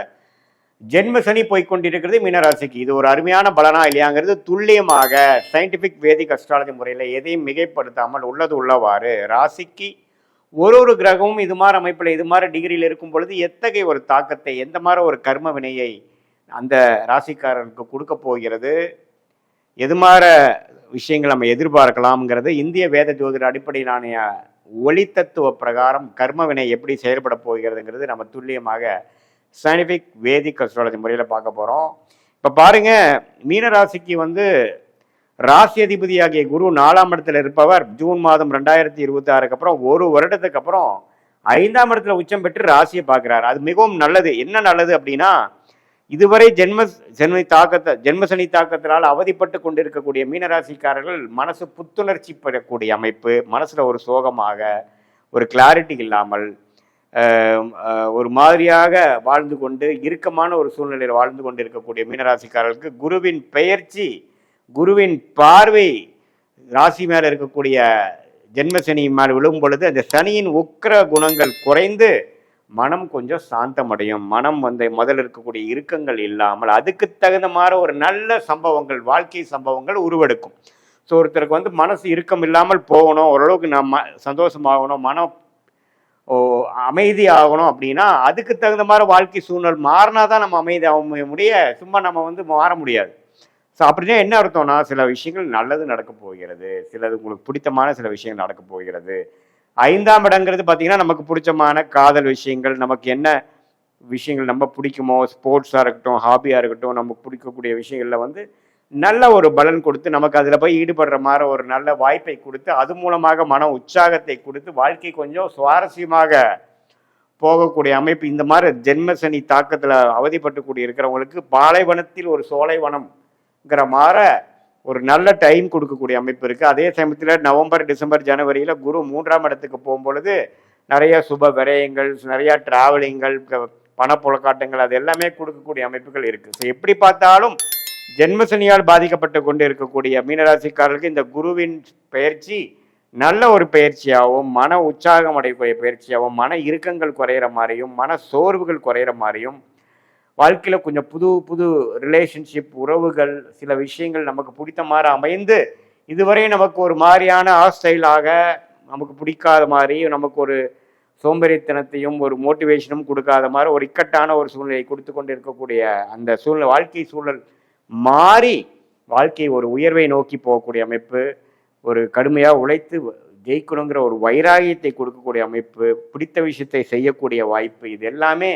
ஜென்ம சனி போய்கொண்டிருக்கிறது மீனராசிக்கு. இது ஒரு அருமையான பலனா இல்லையாங்கிறது துல்லியமாக சயின்டிபிக் வேதிக் அஸ்ட்ராலஜி முறையில் எதையும் மிகைப்படுத்தாமல் உள்ளது உள்ளவாறு ராசிக்கு ஒரு கிரகமும் இது மாதிரி அமைப்பில் இது மாதிரி டிகிரியில் இருக்கும் பொழுது எத்தகைய ஒரு தாக்கத்தை, எந்த மாதிரி ஒரு கர்ம வினையை அந்த ராசிக்காரனுக்கு கொடுக்க போகிறது, எது மாதிரி விஷயங்கள் நம்ம எதிர்பார்க்கலாம்ங்கிறது இந்திய வேத ஜோதிட அடிப்படையிலான ஒளி தத்துவ பிரகாரம் கர்ம வினை எப்படி செயல்பட போகிறதுங்கிறது நம்ம துல்லியமாக சயின்டிஃபிக் வேதிக் அஸ்ட்ராலஜி முறையில் பார்க்க போகிறோம். இப்போ பாருங்க, மீனராசிக்கு ராசி அதிபதியாகிய குரு 4ஆம் இடத்துல இருப்பவர் ஜூன் மாதம் 2026 அப்புறம் ஒரு வருடத்துக்கு அப்புறம் 5ஆம் இடத்துல உச்சம் பெற்று ராசியை பார்க்கிறார். அது மிகவும் நல்லது. என்ன நல்லது அப்படின்னா, இதுவரை ஜென்மசனி தாக்கத்தினால் அவதிப்பட்டு கொண்டிருக்கக்கூடிய மீனராசிக்காரர்கள் மனசு புத்துணர்ச்சி பெறக்கூடிய அமைப்பு, மனசுல ஒரு சோகமாக, ஒரு கிளாரிட்டி இல்லாமல், ஒரு மாதிரியாக வாழ்ந்து கொண்டு இறுக்கமான ஒரு சூழ்நிலையில் வாழ்ந்து கொண்டு இருக்கக்கூடிய மீனராசிக்காரர்களுக்கு குருவின் பெயர்ச்சி, குருவின் பார்வை ராசி மேல இருக்கக்கூடிய ஜென்மசனி மேல் விழும் பொழுது அந்த சனியின் உக்கிர குணங்கள் குறைந்து மனம் கொஞ்சம் சாந்தமடையும். மனம் முதல்ல இருக்கக்கூடிய இறுக்கங்கள் இல்லாமல் அதுக்கு தகுந்த மாதிரி ஒரு நல்ல சம்பவங்கள், வாழ்க்கை சம்பவங்கள் உருவெடுக்கும். ஸோ ஒருத்தருக்கு மனசு இறுக்கம் இல்லாமல் போகணும், ஓரளவுக்கு நம்ம சந்தோஷமாகணும், மனம் அமைதி ஆகணும் அப்படின்னா அதுக்கு தகுந்த மாதிரி வாழ்க்கை சூழ்நிலை மாறினா தான் நம்ம அமைதி ஆக முடியும். சும்மா நம்ம மாற முடியாது. ஸோ அப்படின்னா என்ன அர்த்தம்னா, சில விஷயங்கள் நல்லது நடக்க போகிறது, சிலது உங்களுக்கு பிடித்தமான சில விஷயங்கள் நடக்க போகிறது. 5ஆம் இடங்கிறது பார்த்தீங்கன்னா நமக்கு பிடிச்சமான காதல் விஷயங்கள், நமக்கு என்ன விஷயங்கள் நம்ம பிடிக்குமோ, ஸ்போர்ட்ஸாக இருக்கட்டும், ஹாபியாக இருக்கட்டும், நமக்கு பிடிக்கக்கூடிய விஷயங்களில் நல்ல ஒரு பலன் கொடுத்து நமக்கு அதில் போய் ஈடுபடுற மாதிரி ஒரு நல்ல வாய்ப்பை கொடுத்து அது மூலமாக மன உற்சாகத்தை கொடுத்து வாழ்க்கை கொஞ்சம் சுவாரஸ்யமாக போகக்கூடிய அமைப்பு. இந்த மாதிரி ஜென்மசனி தாக்கத்தில் அவதிப்பட்டு கூடி இருக்கிறவங்களுக்கு பாலைவனத்தில் ஒரு சோலைவனம்ங்கிற மாதிரி ஒரு நல்ல டைம் கொடுக்கக்கூடிய அமைப்பு இருக்குது. அதே சமயத்தில் நவம்பர், டிசம்பர், ஜனவரியில் குரு 3ஆம் இடத்துக்கு போகும்பொழுது நிறைய சுப விரயங்கள், நிறையா டிராவலிங்கள், பணப்புழக்காட்டங்கள் அது எல்லாமே கொடுக்கக்கூடிய அமைப்புகள் இருக்குது. ஸோ எப்படி பார்த்தாலும் ஜென்மசனியால் பாதிக்கப்பட்டு கொண்டு இருக்கக்கூடிய மீனராசிக்காரர்களுக்கு இந்த குருவின் பயிற்சி நல்ல ஒரு பயிற்சியாகவும், மன உற்சாகம் அடையக்கூடிய பயிற்சியாகவும், மன இறுக்கங்கள் குறையிற மாதிரியும், மன சோர்வுகள் குறையிற மாதிரியும், வாழ்க்கையில் கொஞ்சம் புது ரிலேஷன்ஷிப், உறவுகள், சில விஷயங்கள் நமக்கு பிடித்த மாதிரி அமைந்து இதுவரை நமக்கு ஒரு மாதிரியான ஹாஸ்டைலாக நமக்கு பிடிக்காத மாதிரி, நமக்கு ஒரு சோம்பேறித்தனத்தையும் ஒரு மோட்டிவேஷனும் கொடுக்காத மாதிரி ஒரு இக்கட்டான ஒரு சூழ்நிலையை கொடுத்து கொண்டு இருக்கக்கூடிய அந்த வாழ்க்கை சூழல் மாறி வாழ்க்கை ஒரு உயர்வை நோக்கி போகக்கூடிய அமைப்பு, ஒரு கடுமையாக உழைத்து ஜெயிக்கணுங்கிற ஒரு வைராகியத்தை கொடுக்கக்கூடிய அமைப்பு, பிடித்த விஷயத்தை செய்யக்கூடிய வாய்ப்பு, இது எல்லாமே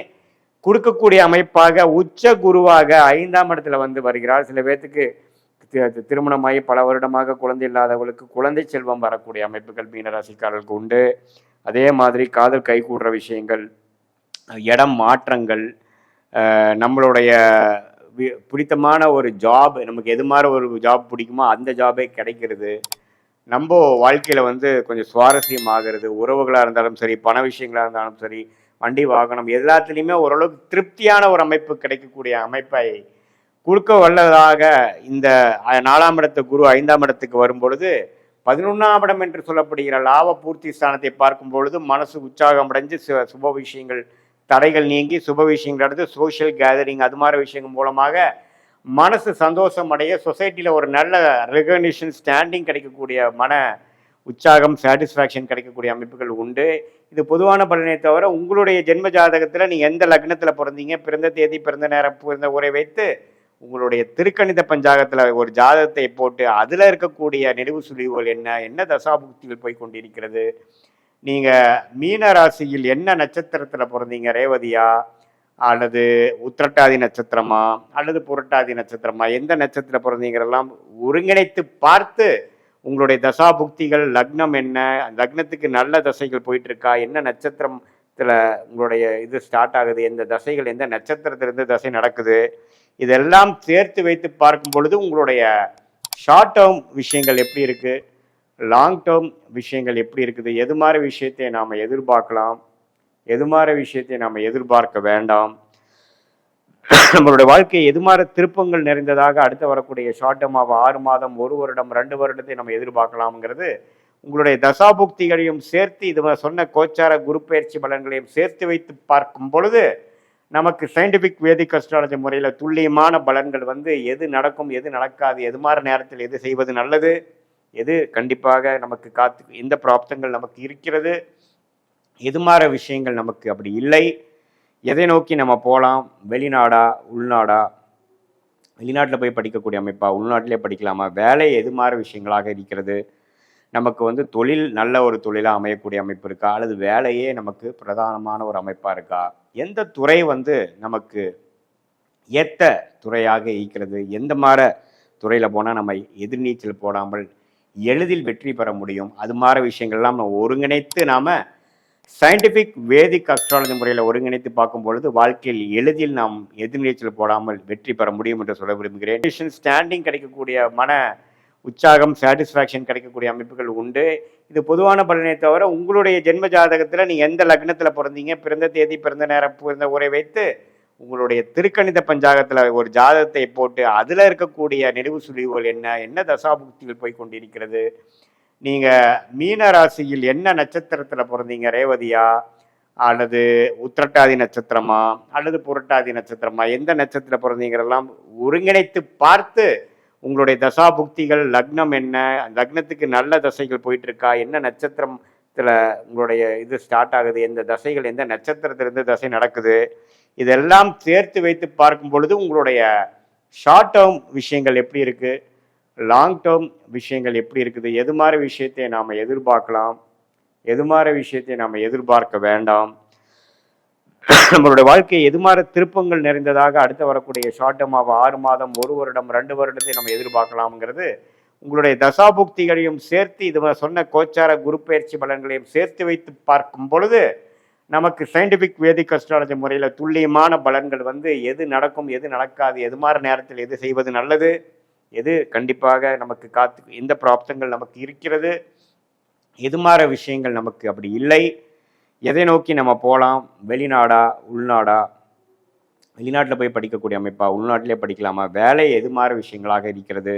கொடுக்கக்கூடிய அமைப்பாக உச்ச குருவாக 5ஆம் இடத்துல வருகிறார். சில பேர்த்துக்கு திருமணமாகி பல வருடமாக குழந்தை இல்லாதவர்களுக்கு குழந்தை செல்வம் வரக்கூடிய அமைப்புகள் மீனராசிக்காரர்களுக்கு உண்டு. அதே மாதிரி காதல் கைகூடுற விஷயங்கள், இடம் மாற்றங்கள், நம்மளுடைய பிடித்தமான ஒரு ஜாப், நமக்கு எது மாதிரி ஒரு ஜாப் பிடிக்குமோ அந்த ஜாபே கிடைக்கிறது, நம்ம வாழ்க்கையில் வந்து கொஞ்சம் சுவாரஸ்யம் ஆகிறது, உறவுகளாக இருந்தாலும் சரி, பண விஷயங்களாக இருந்தாலும் சரி, வண்டி வாகனம் எல்லாத்துலேயுமே ஓரளவுக்கு திருப்தியான ஒரு அமைப்பு கிடைக்கக்கூடிய அமைப்பை கொடுக்க வல்லதாக இந்த 4ஆம் இடத்து குரு 5ஆம் இடத்துக்கு வரும்பொழுது 11ஆம் இடம் என்று சொல்லப்படுகிற லாப பூர்த்தி ஸ்தானத்தை பார்க்கும் பொழுது மனசு உற்சாகம் அடைஞ்சு சுப விஷயங்கள் தடைகள் நீங்கி சுப விஷயங்கள் நடந்து சோஷியல் கேதரிங் அது மாதிரி விஷயங்கள் மூலமாக மனசு சந்தோஷம் அடைய சொசைட்டியில் ஒரு நல்ல ரெகக்னிஷன் ஸ்டாண்டிங் கிடைக்கக்கூடிய மன உற்சாகம் சாட்டிஸ்ஃபேக்ஷன் கிடைக்கக்கூடிய அமைப்புகள் உண்டு. இது பொதுவான பலனை தவிர உங்களுடைய ஜென்ம ஜாதகத்தில் நீங்கள் எந்த லக்னத்தில் பிறந்தீங்க, பிறந்த தேதி, பிறந்த நேரம், பிறந்த உரை வைத்து உங்களுடைய திருக்கணித பஞ்சாங்கத்தில் ஒரு ஜாதகத்தை போட்டு அதில் இருக்கக்கூடிய நெடுவு சுழிவுகள் என்ன தசாபுக்திகள் போய் கொண்டிருக்கிறது, நீங்கள் மீன ராசியில் என்ன நட்சத்திரத்தில் பிறந்தீங்க, ரேவதியா அல்லது உத்திரட்டாதி நட்சத்திரமா அல்லது புரட்டாதி நட்சத்திரமா, எந்த நட்சத்திரம் பிறந்தீங்கிறெல்லாம் ஒருங்கிணைத்து பார்த்து உங்களுடைய தசாபுக்திகள், லக்னம் என்ன, லக்னத்துக்கு நல்ல தசைகள் போயிட்டு இருக்கா, என்ன நட்சத்திரத்தில் உங்களுடைய இது ஸ்டார்ட் ஆகுது, எந்த தசைகள் எந்த நட்சத்திரத்திலிருந்து தசை நடக்குது, இதெல்லாம் சேர்த்து வைத்து பார்க்கும் பொழுது உங்களுடைய ஷார்ட் டேர்ம் விஷயங்கள் எப்படி இருக்கு, லாங் டேர்ம் விஷயங்கள் எப்படி இருக்குது, எது மாதிரி விஷயத்தை நாம் எதிர்பார்க்கலாம், எது மாதிரி விஷயத்தை நாம் எதிர்பார்க்க வேண்டாம், நம்மளுடைய வாழ்க்கை எது மாதிரி திருப்பங்கள் நிறைந்ததாக அடுத்து வரக்கூடிய ஷார்ட் டேர்மாக 6 மாதம், 1 வருடம், 2 வருடத்தை நம்ம எதிர்பார்க்கலாம்ங்கிறது உங்களுடைய தசாபுக்திகளையும் சேர்த்து இது சொன்ன கோச்சார குரு பயிற்சி பலன்களையும் சேர்த்து வைத்து பார்க்கும் பொழுது நமக்கு சயின்டிஃபிக் வேதிக் அஸ்ட்ராலஜி முறையில் துல்லியமான பலன்கள் வந்து எது நடக்கும், எது நடக்காது, எது மாதிரி நேரத்தில் எது செய்வது நல்லது, எது கண்டிப்பாக நமக்கு எந்த பிராப்தங்கள் நமக்கு இருக்கிறது, எது மாதிரி விஷயங்கள் நமக்கு அப்படி இல்லை, எதை நோக்கி நம்ம போகலாம், வெளிநாடா உள்நாடா, வெளிநாட்டில் போய் படிக்கக்கூடிய அமைப்பா, உள்நாட்டிலே படிக்கலாமா, வேலை எது மாதிரி விஷயங்களாக இருக்கிறது, நமக்கு வந்து தொழில் நல்ல ஒரு தொழிலாக அமையக்கூடிய அமைப்பு இருக்கா, அல்லது வேலையே நமக்கு பிரதானமான ஒரு அமைப்பாக இருக்கா, எந்த துறை வந்து நமக்கு ஏற்ற துறையாக இருக்கிறது, எந்த மாதிரி துறையில் போனால் நம்ம எதிர்நீச்சல் போடாமல் எளிதில் வெற்றி பெற முடியும், அது மாதிரி விஷயங்கள்லாம் நம்ம ஒருங்கிணைத்து நாம் சயின்டிஃபிக் வேதிக் அஸ்ட்ராலஜி முறையில் ஒருங்கிணைத்து பார்க்கும் பொழுது வாழ்க்கையில் எளிதில் நாம் எதிர்நீச்சல் போடாமல் வெற்றி பெற முடியும் என்று சொல்ல விரும்புகிறேன். ஸ்டாண்டிங் கிடைக்கக்கூடிய மன உற்சாகம் சாட்டிஸ்ஃபேக்ஷன் கிடைக்கக்கூடிய அமைப்புகள் உண்டு. இது பொதுவான பலனை தவிர உங்களுடைய ஜென்ம ஜாதகத்தில் நீங்கள் எந்த லக்னத்தில் பிறந்தீங்க, பிறந்த தேதி, பிறந்த நேரம், பிறந்த உரை வைத்து உங்களுடைய திருக்கணித பஞ்சாங்கத்தில் ஒரு ஜாதகத்தை போட்டு அதில் இருக்கக்கூடிய நெடுவு சுழிவுகள் என்ன தசாபுக்திகள் போய் கொண்டிருக்கிறது, நீங்கள் மீன ராசியில் என்ன நட்சத்திரத்தில் பிறந்தீங்க, ரேவதியா அல்லது உத்திரட்டாதி நட்சத்திரமா அல்லது புரட்டாதி நட்சத்திரமா, எந்த நட்சத்திரம் பிறந்தீங்கிறெல்லாம் ஒருங்கிணைத்து பார்த்து உங்களுடைய தசாபுக்திகள், லக்னம் என்ன, லக்னத்துக்கு நல்ல தசைகள் போயிட்டு இருக்கா, என்ன நட்சத்திரத்தில் உங்களுடைய இது ஸ்டார்ட் ஆகுது, எந்த தசைகள் எந்த நட்சத்திரத்திலிருந்து தசை நடக்குது, இதெல்லாம் சேர்த்து வைத்து பார்க்கும் பொழுது உங்களுடைய ஷார்ட் டேர்ம் விஷயங்கள் எப்படி இருக்கு, லாங் டேர்ம் விஷயங்கள் எப்படி இருக்குது, எது மாதிரி விஷயத்தை நாம் எதிர்பார்க்கலாம், எது மாதிரி விஷயத்தை நாம் எதிர்பார்க்க வேண்டாம், நம்மளுடைய வாழ்க்கை எது மாதிரி திருப்பங்கள் நிறைந்ததாக அடுத்து வரக்கூடிய ஷார்ட் டேர்மாக 6 மாதம், 1 வருடம், 2 வருடத்தை நம்ம எதிர்பார்க்கலாம்ங்கிறது உங்களுடைய தசாபுக்திகளையும் சேர்த்து இது சொன்ன கோச்சார குரு பயிற்சி பலன்களையும் சேர்த்து வைத்து பார்க்கும் பொழுது நமக்கு சயின்டிஃபிக் வேதிக் அஸ்ட்ராலஜி முறையில் துல்லியமான பலன்கள் வந்து எது நடக்கும், எது நடக்காது, எது மாதிரி நேரத்தில் எது செய்வது நல்லது, எது கண்டிப்பாக நமக்கு எந்த பிராப்தங்கள் நமக்கு இருக்கிறது, எது மாதிரி விஷயங்கள் நமக்கு அப்படி இல்லை, எதை நோக்கி நம்ம போகலாம், வெளிநாடா உள்நாடா, வெளிநாட்டில் போய் படிக்கக்கூடிய அமைப்பா, உள்நாட்டிலே படிக்கலாமா, வேலை எது மாதிரி விஷயங்களாக இருக்கிறது,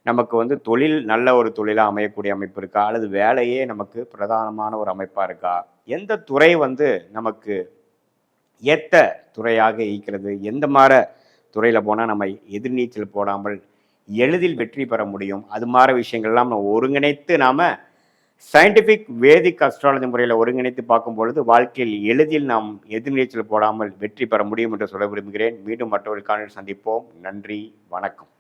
நமக்கு வந்து தொழில் நல்ல ஒரு தொழிலாக அமையக்கூடிய அமைப்பு இருக்கா, அல்லது வேலையே நமக்கு பிரதானமான ஒரு அமைப்பாக இருக்கா, எந்த துறை வந்து நமக்கு ஏற்ற துறையாக இருக்கிறது, எந்த மாதிரி துறையில் போனால் நம்ம எதிர்நீச்சல் போடாமல் எளிதில் வெற்றி பெற முடியும், அது மாதிரி விஷயங்கள்லாம் நம்ம ஒருங்கிணைத்து நாம் சயின்டிஃபிக் வேதிக் அஸ்ட்ராலஜி முறையில் ஒருங்கிணைத்து பார்க்கும் பொழுது வாழ்க்கையில் எளிதில் நாம் எதிர்நீச்சல் போடாமல் வெற்றி பெற முடியும் என்று சொல்ல விரும்புகிறேன். மீண்டும் மற்றொரு காணொளியில் சந்திப்போம். நன்றி, வணக்கம்.